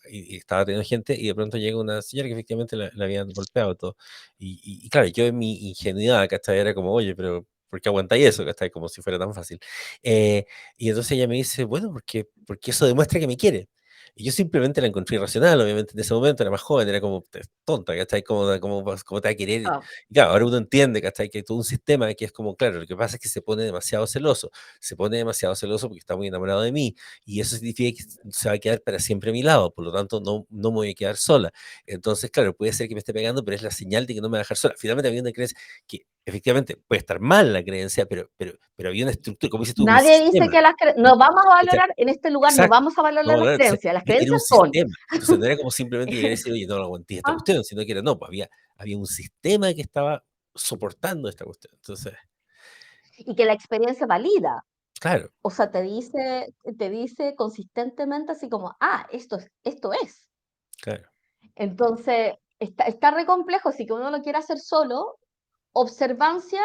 y estaba teniendo gente y de pronto llega una señora que efectivamente la habían golpeado todo. Y claro, yo en mi ingenuidad, ¿cachai? Era como, oye, pero ¿por qué aguantáis eso? ¿Cachai? Como si fuera tan fácil. Y entonces ella me dice, bueno, porque eso demuestra que me quiere. Y yo simplemente la encontré irracional, obviamente en ese momento era más joven, era como tonta, ¿cachai? ¿Cómo te va a querer? Ah, Y claro, ahora uno entiende, ¿cachai? Que hay todo un sistema que es como, claro, lo que pasa es que se pone demasiado celoso porque está muy enamorado de mí, y eso significa que se va a quedar para siempre a mi lado, por lo tanto no me voy a quedar sola. Entonces, claro, puede ser que me esté pegando, pero es la señal de que no me va a dejar sola. Finalmente había una creencia que efectivamente puede estar mal la creencia, pero había una estructura, como dices tú, un nadie dice sistema. que no vamos a ¿Cachai? valorar en este lugar, no Exacto. vamos a No, valorar las no, entonces, creencias. Las era un creencias son. sistema. Entonces, no era como simplemente llegar y decir: "Oye, no lo aguanté esta Ah, cuestión", sino que era, no, pues había un sistema que estaba soportando esta cuestión. Entonces, y que la experiencia valida. claro, O sea, te dice consistentemente así como, esto es. claro, Entonces, está re complejo, si que uno lo quiere hacer solo, observancia,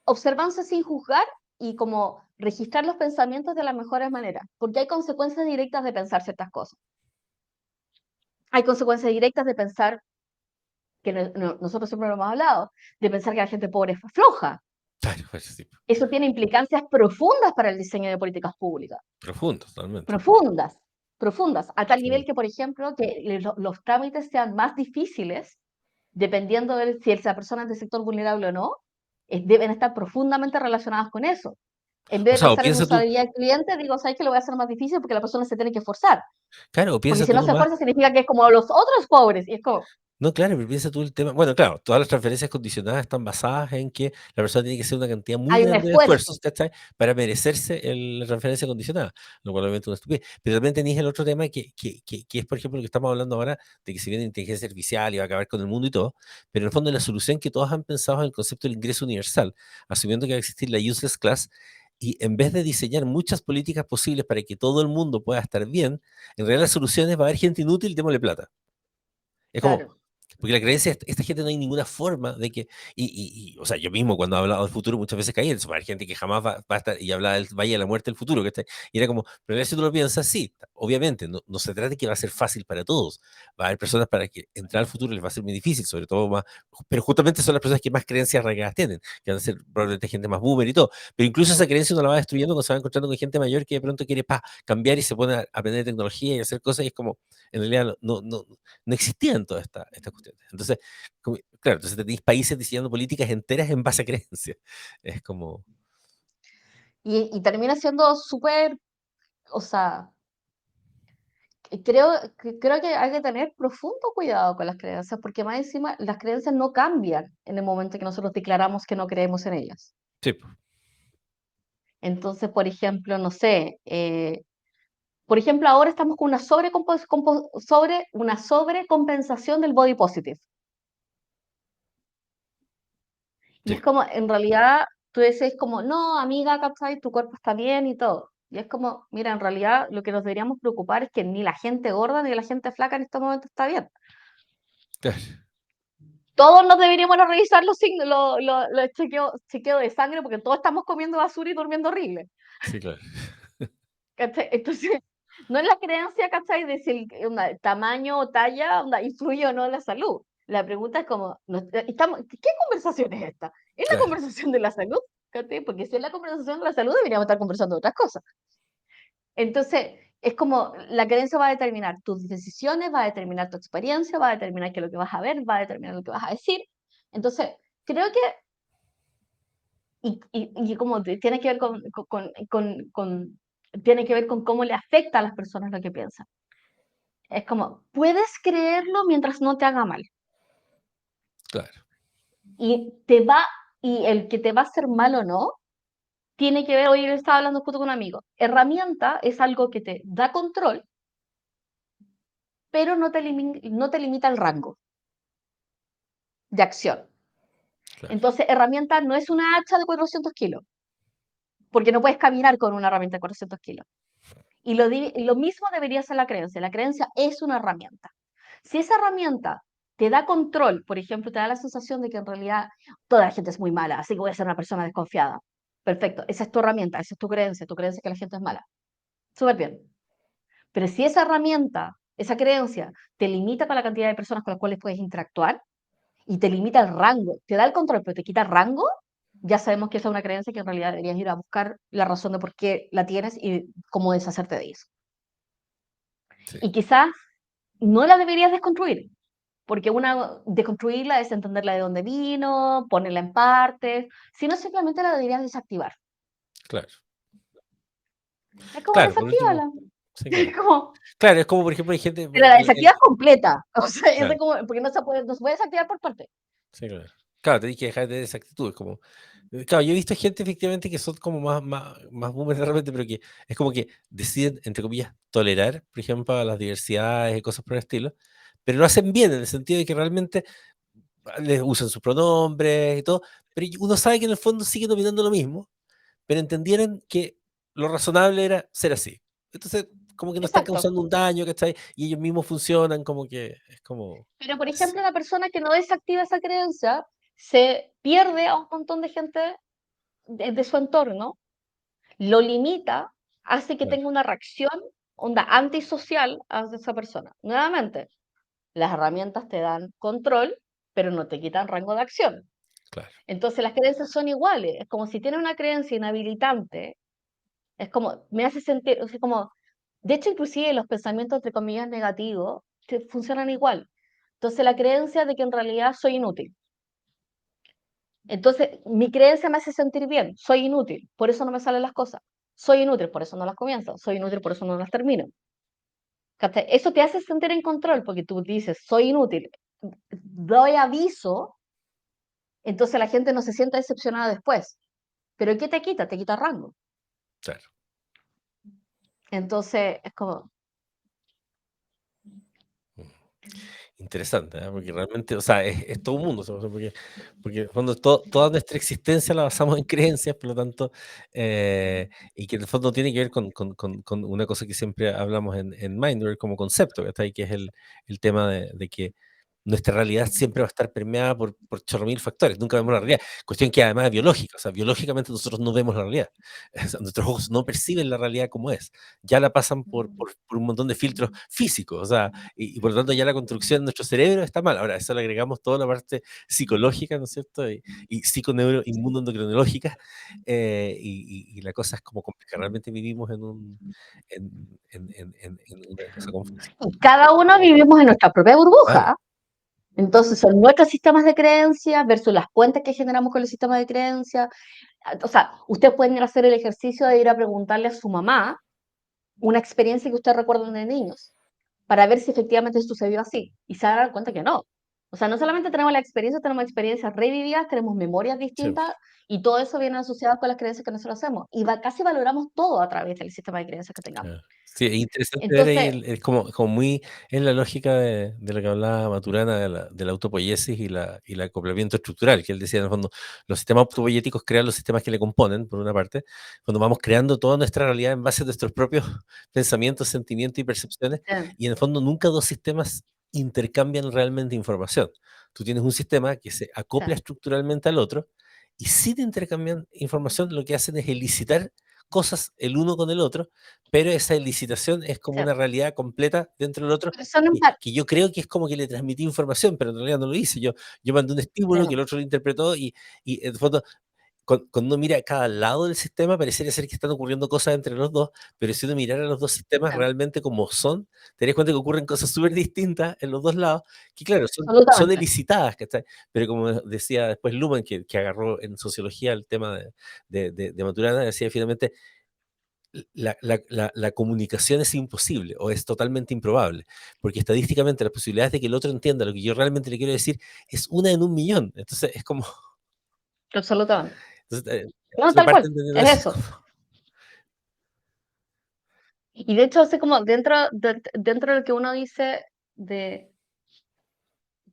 observancia sin juzgar y como registrar los pensamientos de las mejores maneras, porque hay consecuencias directas de pensar ciertas cosas. Hay consecuencias directas de pensar, que nosotros siempre lo hemos hablado, de pensar que la gente pobre es floja. claro, pues sí, Eso tiene implicancias profundas para el diseño de políticas públicas. profundo, totalmente. Profundas, profundas, a tal nivel Sí, que, por ejemplo, que los trámites sean más difíciles, dependiendo de si esa persona es de sector vulnerable o no, deben estar profundamente relacionadas con eso. En vez o de sea, o pensar en piensa tú usabilidad del cliente, digo, ¿sabes que lo voy a hacer más difícil porque la persona se tiene que esforzar? claro, o Porque piensa si tú no se nomás. esfuerza significa que es como los otros pobres. Y es como, No, claro, pero piensa tú el tema. Bueno, claro, todas las transferencias condicionadas están basadas en que la persona tiene que hacer una cantidad muy hay un grande de esfuerzo. esfuerzos, ¿cachai? Para merecerse la transferencia condicionada, lo cual obviamente es una estupidez. Pero también tenéis el otro tema que es, por ejemplo, lo que estamos hablando ahora, de que si viene inteligencia artificial y va a acabar con el mundo y todo, pero en el fondo la solución que todos han pensado es el concepto del ingreso universal, asumiendo que va a existir la useless class. Y en vez de diseñar muchas políticas posibles para que todo el mundo pueda estar bien, en realidad la solución es va a haber gente inútil, démosle plata. Es como, Claro. Porque la creencia, esta gente no hay ninguna forma de que, o sea, yo mismo cuando he hablado del futuro muchas veces caí en eso, hay gente que jamás va a estar, y hablaba del Valle de la Muerte del futuro, ¿cachai? Y era como, pero si tú lo piensas, sí, obviamente, no se trata de que va a ser fácil para todos, va a haber personas para que entrar al futuro les va a ser muy difícil, sobre todo más, pero justamente son las personas que más creencias arraigadas tienen, que van a ser probablemente gente más boomer y todo, pero incluso esa creencia uno la va destruyendo cuando se va encontrando con gente mayor que de pronto quiere cambiar y se pone a aprender tecnología y hacer cosas y es como, en realidad no existían todas estas cuestiones. Entonces, claro, entonces tenéis países diseñando políticas enteras en base a creencias. Es como, Y termina siendo súper, o sea, creo que hay que tener profundo cuidado con las creencias, porque más encima las creencias no cambian en el momento que nosotros declaramos que no creemos en ellas. sí, po, Entonces, por ejemplo, no sé, por ejemplo, ahora estamos con una una sobrecompensación del body positive. Y sí, es como, en realidad, tú dices como, no, amiga, ¿cachai? Tu cuerpo está bien y todo. Y es como, mira, en realidad lo que nos deberíamos preocupar es que ni la gente gorda ni la gente flaca en este momento está bien. claro, Todos nos deberíamos revisar los signos, los chequeos de sangre, porque todos estamos comiendo basura y durmiendo horrible. sí, claro, ¿Cachai? Entonces, no es la creencia, ¿cachai? De si el tamaño o talla influye o no en la salud. La pregunta es como, ¿qué conversación es esta? ¿Es la claro, conversación de la salud? ¿Cachai? Porque si es la conversación de la salud, deberíamos estar conversando de otras cosas. Entonces, es como la creencia va a determinar tus decisiones, va a determinar tu experiencia, va a determinar qué es lo que vas a ver, va a determinar lo que vas a decir. Entonces, creo que, y como tiene que ver tiene que ver con cómo le afecta a las personas lo que piensan. Es como, puedes creerlo mientras no te haga mal. claro, Y te va, y el que te va a hacer mal o no, tiene que ver, hoy yo estaba hablando justo con un amigo, herramienta es algo que te da control, pero no te limita el rango de acción. claro, Entonces, herramienta no es una hacha de 400 kilos, porque no puedes caminar con una herramienta de 400 kilos. Y lo mismo debería ser la creencia. La creencia es una herramienta. Si esa herramienta te da control, por ejemplo, te da la sensación de que en realidad toda la gente es muy mala, así que voy a ser una persona desconfiada. Perfecto, esa es tu herramienta, esa es tu creencia que la gente es mala. Súper bien. Pero si esa herramienta, esa creencia, te limita con la cantidad de personas con las cuales puedes interactuar y te limita el rango, te da el control, pero te quita el rango, ya sabemos que esa es una creencia que en realidad deberías ir a buscar la razón de por qué la tienes y cómo deshacerte de eso. sí, Y quizás no la deberías desconstruir, porque una desconstruirla es entenderla de dónde vino, ponerla en partes, sino simplemente la deberías desactivar. claro, Es como claro, por último, desactívala. sí, claro. Es como, Claro, es como, por ejemplo, hay gente, pero la desactivas completa. O sea, claro, como, porque no se puede desactivar por parte. sí, claro. Claro, tenés que dejar de esa actitud, es como, claro, yo he visto gente efectivamente que son como más boomers de repente, pero que es como que deciden, entre comillas, tolerar, por ejemplo, a las diversidades y cosas por el estilo, pero lo hacen bien en el sentido de que realmente les usan sus pronombres y todo, pero uno sabe que en el fondo siguen opinando lo mismo, pero entendieron que lo razonable era ser así. Entonces, como que no están Exacto. causando un daño, ¿cachai? Y ellos mismos funcionan, como que es como... Pero, por s- ejemplo, la persona que no desactiva esa creencia se pierde a un montón de gente de su entorno, lo limita, hace que Claro, tenga una reacción onda antisocial hacia esa persona. Nuevamente, las herramientas te dan control, pero no te quitan rango de acción. claro, Entonces las creencias son iguales. Es como si tienes una creencia inhabilitante, es como, me hace sentir, o sea, como, de hecho, inclusive los pensamientos, entre comillas, negativos, funcionan igual. Entonces la creencia de que en realidad soy inútil. Entonces, mi creencia me hace sentir bien, soy inútil, por eso no me salen las cosas. Soy inútil, por eso no las comienzo. Soy inútil, por eso no las termino. ¿Cachai? Eso te hace sentir en control, porque tú dices, soy inútil, doy aviso, entonces la gente no se sienta decepcionada después. Pero ¿qué te quita? Te quita rango. claro. Entonces, es como, Mm. Interesante, ¿eh? Porque realmente, o sea, es todo un mundo, o sea, porque en el fondo toda nuestra existencia la basamos en creencias, por lo tanto, y que en el fondo tiene que ver con una cosa que siempre hablamos en Mindware como concepto, ¿cachai? Que es el tema de que nuestra realidad siempre va a estar permeada por chorro mil factores, nunca vemos la realidad. Cuestión que además es biológica, o sea, biológicamente nosotros no vemos la realidad. O sea, nuestros ojos no perciben la realidad como es, ya la pasan por un montón de filtros físicos, o sea, y por lo tanto ya la construcción de nuestro cerebro está mal. Ahora, a eso le agregamos toda la parte psicológica, ¿no es cierto? Y psiconeuroinmunodendocrinológica, y la cosa es como compleja. Realmente vivimos en una cosa confusa. Y cada uno vivimos en nuestra propia Claro, burbuja. Entonces son nuestros sistemas de creencias versus las puentes que generamos con el sistema de creencias. O sea, ustedes pueden ir a hacer el ejercicio de ir a preguntarle a su mamá una experiencia que ustedes recuerdan de niños, para ver si efectivamente sucedió así. Y se van a dar cuenta que no. O sea, no solamente tenemos experiencias revividas, tenemos memorias sí. distintas y todo eso viene asociado con las creencias que nosotros hacemos. Y casi valoramos todo a través del sistema de creencias que tengamos. Claro. Sí, es interesante ver ahí, Entonces, es como muy en la lógica de lo que hablaba Maturana, de la autopoiesis y el acoplamiento estructural, que él decía, en el fondo, los sistemas autopoiéticos crean los sistemas que le componen, por una parte, cuando vamos creando toda nuestra realidad en base a nuestros propios pensamientos, sentimientos y percepciones, y en el fondo nunca dos sistemas intercambian realmente información. Tú tienes un sistema que se acopla sí, estructuralmente al otro, y si te intercambian información, lo que hacen es elicitar cosas el uno con el otro, pero esa licitación es como sí. una realidad completa dentro del otro, Pero son que yo creo que es como que le transmití información, pero en realidad no lo hice. Yo mandé un estímulo que el otro lo interpretó y en el fondo, cuando uno mira cada lado del sistema, pareciera ser que están ocurriendo cosas entre los dos, pero si uno mirara los dos sistemas realmente como son, te darías cuenta que ocurren cosas súper distintas en los dos lados, que claro, son absolutamente. elicitadas, ¿cachai? Pero como decía después Luhmann, que agarró en sociología el tema de Maturana, decía finalmente la comunicación es imposible o es totalmente improbable, porque estadísticamente las posibilidades de que el otro entienda lo que yo realmente le quiero decir es una en un millón. Entonces es como, Absolutamente. entonces, No, una tal parte cual. entendiendo Es eso. eso. Y de hecho, así como dentro de lo que uno dice de...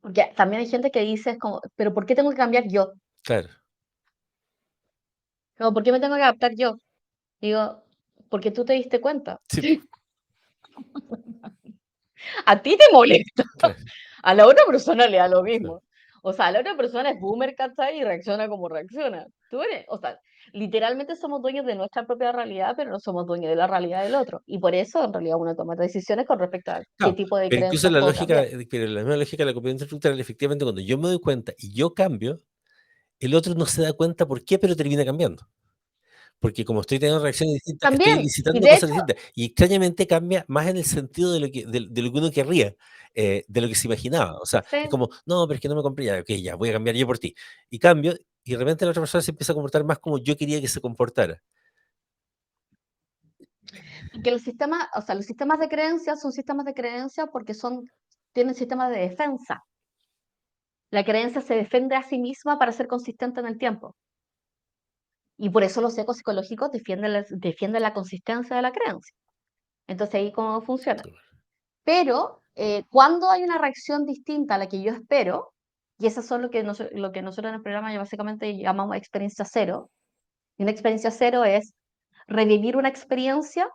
Porque también hay gente que dice, es como, pero ¿por qué tengo que cambiar yo? Claro, Como, ¿por qué me tengo que adaptar yo? Digo, porque tú te diste cuenta. sí, po, A ti te molesta, claro, a la otra persona le da lo claro. mismo. O sea, la otra persona es boomer, ¿cachai? Y reacciona como reacciona. Tú eres, o sea, literalmente somos dueños de nuestra propia realidad, pero no somos dueños de la realidad del otro. Y por eso, en realidad, uno toma decisiones con respecto a qué Claro, tipo de pero incluso creencias la puedo lógica, cambiar. pero la misma lógica de la competencia estructural, efectivamente, cuando yo me doy cuenta y yo cambio, el otro no se da cuenta por qué, pero termina cambiando. Porque como estoy teniendo reacciones distintas, estoy También, y elicitando de cosas hecho, distintas. Y extrañamente cambia más en el sentido de lo que uno querría, de lo que se imaginaba. O sea, es sí, como, no, pero es que no me compré ya, ok, ya, voy a cambiar yo por ti. Y cambio, y de repente la otra persona se empieza a comportar más como yo quería que se comportara. que los sistemas, o sea, los sistemas de creencias son sistemas de creencias porque tienen sistemas de defensa. La creencia se defiende a sí misma para ser consistente en el tiempo. Y por eso los ecopsicológicos defienden la consistencia de la creencia. Entonces ahí cómo funciona. Pero cuando hay una reacción distinta a la que yo espero, y eso son lo que nosotros en el programa ya básicamente llamamos experiencia cero, y una experiencia cero es revivir una experiencia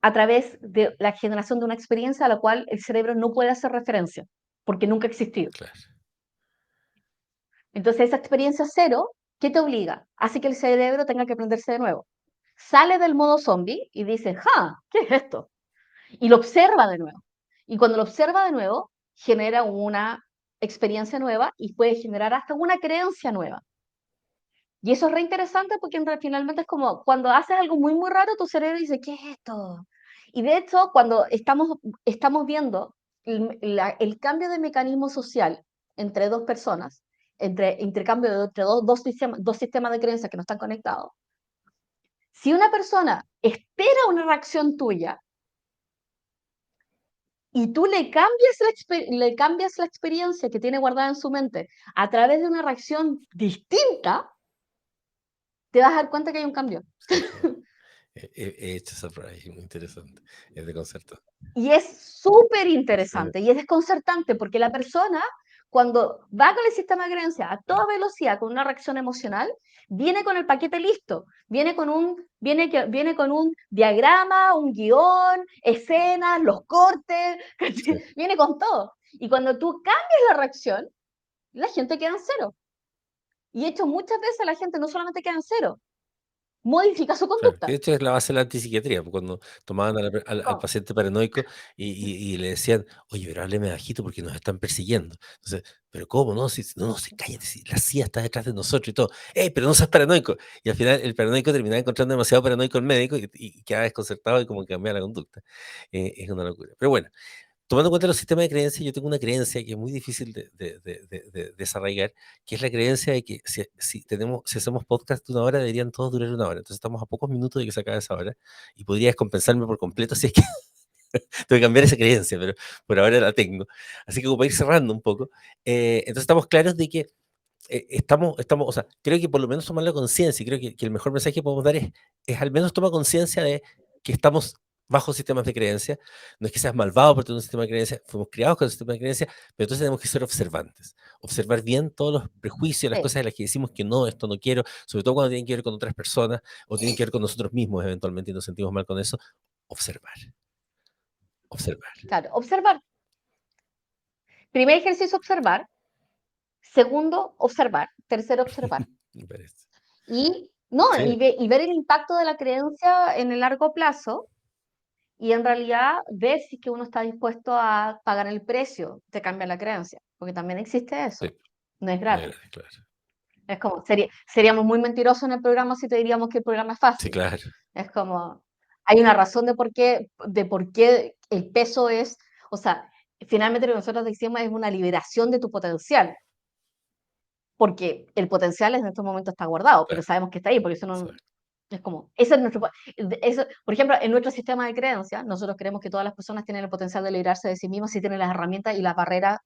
a través de la generación de una experiencia a la cual el cerebro no puede hacer referencia, porque nunca ha existido. Claro, Entonces esa experiencia cero, ¿qué te obliga? Hace que el cerebro tenga que aprenderse de nuevo. Sale del modo zombie y dice, ¡ja! ¿Qué es esto? Y lo observa de nuevo. Y cuando lo observa de nuevo, genera una experiencia nueva y puede generar hasta una creencia nueva. Y eso es re interesante porque finalmente es como cuando haces algo muy, muy raro, tu cerebro dice, ¿qué es esto? Y de hecho, cuando estamos viendo el cambio de mecanismo social entre dos personas, entre intercambio entre dos sistemas de creencias que no están conectados, si una persona espera una reacción tuya y tú le cambias la experiencia que tiene guardada en su mente a través de una reacción distinta, te vas a dar cuenta que hay un cambio. sí, sí. He hecho esa prueba, es muy interesante. Es de concerto. Y es súper Sí, interesante y es desconcertante porque la persona, cuando va con el sistema de creencia a toda velocidad, con una reacción emocional, viene con el paquete listo, viene con un diagrama, un guión, escenas, los cortes, sí, viene con todo. Y cuando tú cambias la reacción, la gente queda en cero. Y de hecho, muchas veces la gente no solamente queda en cero, modifica su Claro, que conducta. de hecho es la base de la antipsiquiatría, pues, cuando tomaban al ¿Cómo? paciente paranoico y le decían: "Oye, pero hábleme bajito porque nos están persiguiendo". Entonces: "¿Pero cómo? No, si no, no, si cállate, si la CIA está detrás de nosotros y todo". "Ey, pero no seas paranoico". Y al final el paranoico terminaba encontrando demasiado paranoico al médico y quedaba desconcertado y como que cambiaba la conducta. Es una locura. Pero bueno, tomando en cuenta los sistemas de creencias, yo tengo una creencia que es muy difícil de desarraigar, que es la creencia de que si hacemos podcast de una hora, deberían todos durar una hora. Entonces estamos a pocos minutos de que se acabe esa hora y podría descompensarme por completo si es que tengo que cambiar esa creencia, pero por ahora la tengo. Así que como para ir cerrando un poco, entonces estamos claros de que o sea, creo que por lo menos tomar la conciencia, y creo que el mejor mensaje que podemos dar es al menos toma conciencia de que estamos bajo sistemas de creencia. No es que seas malvado por tener un sistema de creencia, fuimos criados con un sistema de creencia, pero entonces tenemos que ser observantes, observar bien todos los prejuicios, las Sí, cosas de las que decimos que no, esto no quiero, sobre todo cuando tienen que ver con otras personas o tienen que ver con nosotros mismos eventualmente y nos sentimos mal con eso. Observar, observar, claro. Observar. Primer ejercicio, observar. Segundo, observar. Tercero, observar. me parece. Y, no, Sí, y ver el impacto de la creencia en el largo plazo y en realidad ver si es que uno está dispuesto a pagar el precio de cambiar la creencia, porque también existe sí, eso, no es no hay gratis. gracia, claro. Es como, seríamos muy mentirosos en el programa si te diríamos que el programa es Sí, fácil. claro, Es como, hay una razón de por qué el peso es, o sea, finalmente lo que nosotros decimos es una liberación de tu potencial, porque el potencial en estos momentos está guardado, pero claro, sabemos que está ahí, porque eso no, exacto, es como, ese es nuestro, eso, por ejemplo, en nuestro sistema de creencias, nosotros creemos que todas las personas tienen el potencial de librarse de sí mismas si tienen las herramientas y las barreras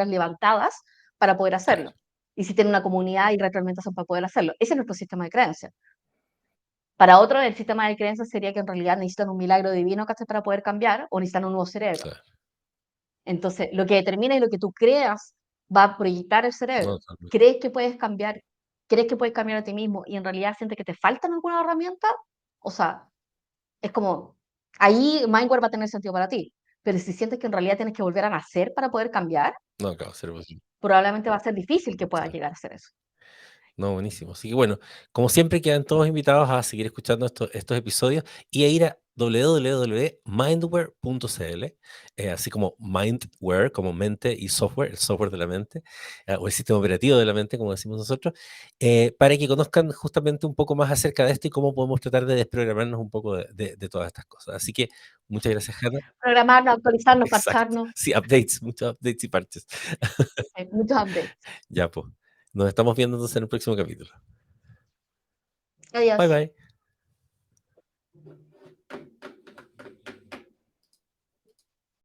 levantadas para poder hacerlo. claro. Y si tienen una comunidad y retroalimentación para poder hacerlo. Ese es nuestro sistema de creencias. Para otros, el sistema de creencias sería que en realidad necesitan un milagro divino, ¿cachai? Para poder cambiar o necesitan un nuevo cerebro. Claro. Entonces, lo que determina y lo que tú creas va a proyectar el No, cerebro. totalmente. ¿Crees que puedes cambiar? ¿Crees que puedes cambiar a ti mismo y en realidad sientes que te faltan alguna herramienta? O sea, es como, ahí Mindware va a tener sentido para ti. Pero si sientes que en realidad tienes que volver a nacer para poder cambiar, No, acaba de ser posible. probablemente va a ser difícil que puedas Claro. llegar a hacer eso. No, buenísimo. Así que bueno, como siempre quedan todos invitados a seguir escuchando estos episodios y a ir a www.mindware.cl, así como mindware, como mente y software, el software de la mente, o el sistema operativo de la mente, como decimos nosotros, para que conozcan justamente un poco más acerca de esto y cómo podemos tratar de desprogramarnos un poco de todas estas cosas. Así que muchas gracias, Hanna. Programarnos, actualizarnos, Exacto. parcharnos, Sí, updates, muchos updates y parches. muchos updates. Ya, pues. Nos estamos viendo entonces en el próximo capítulo. Bye Adiós. bye.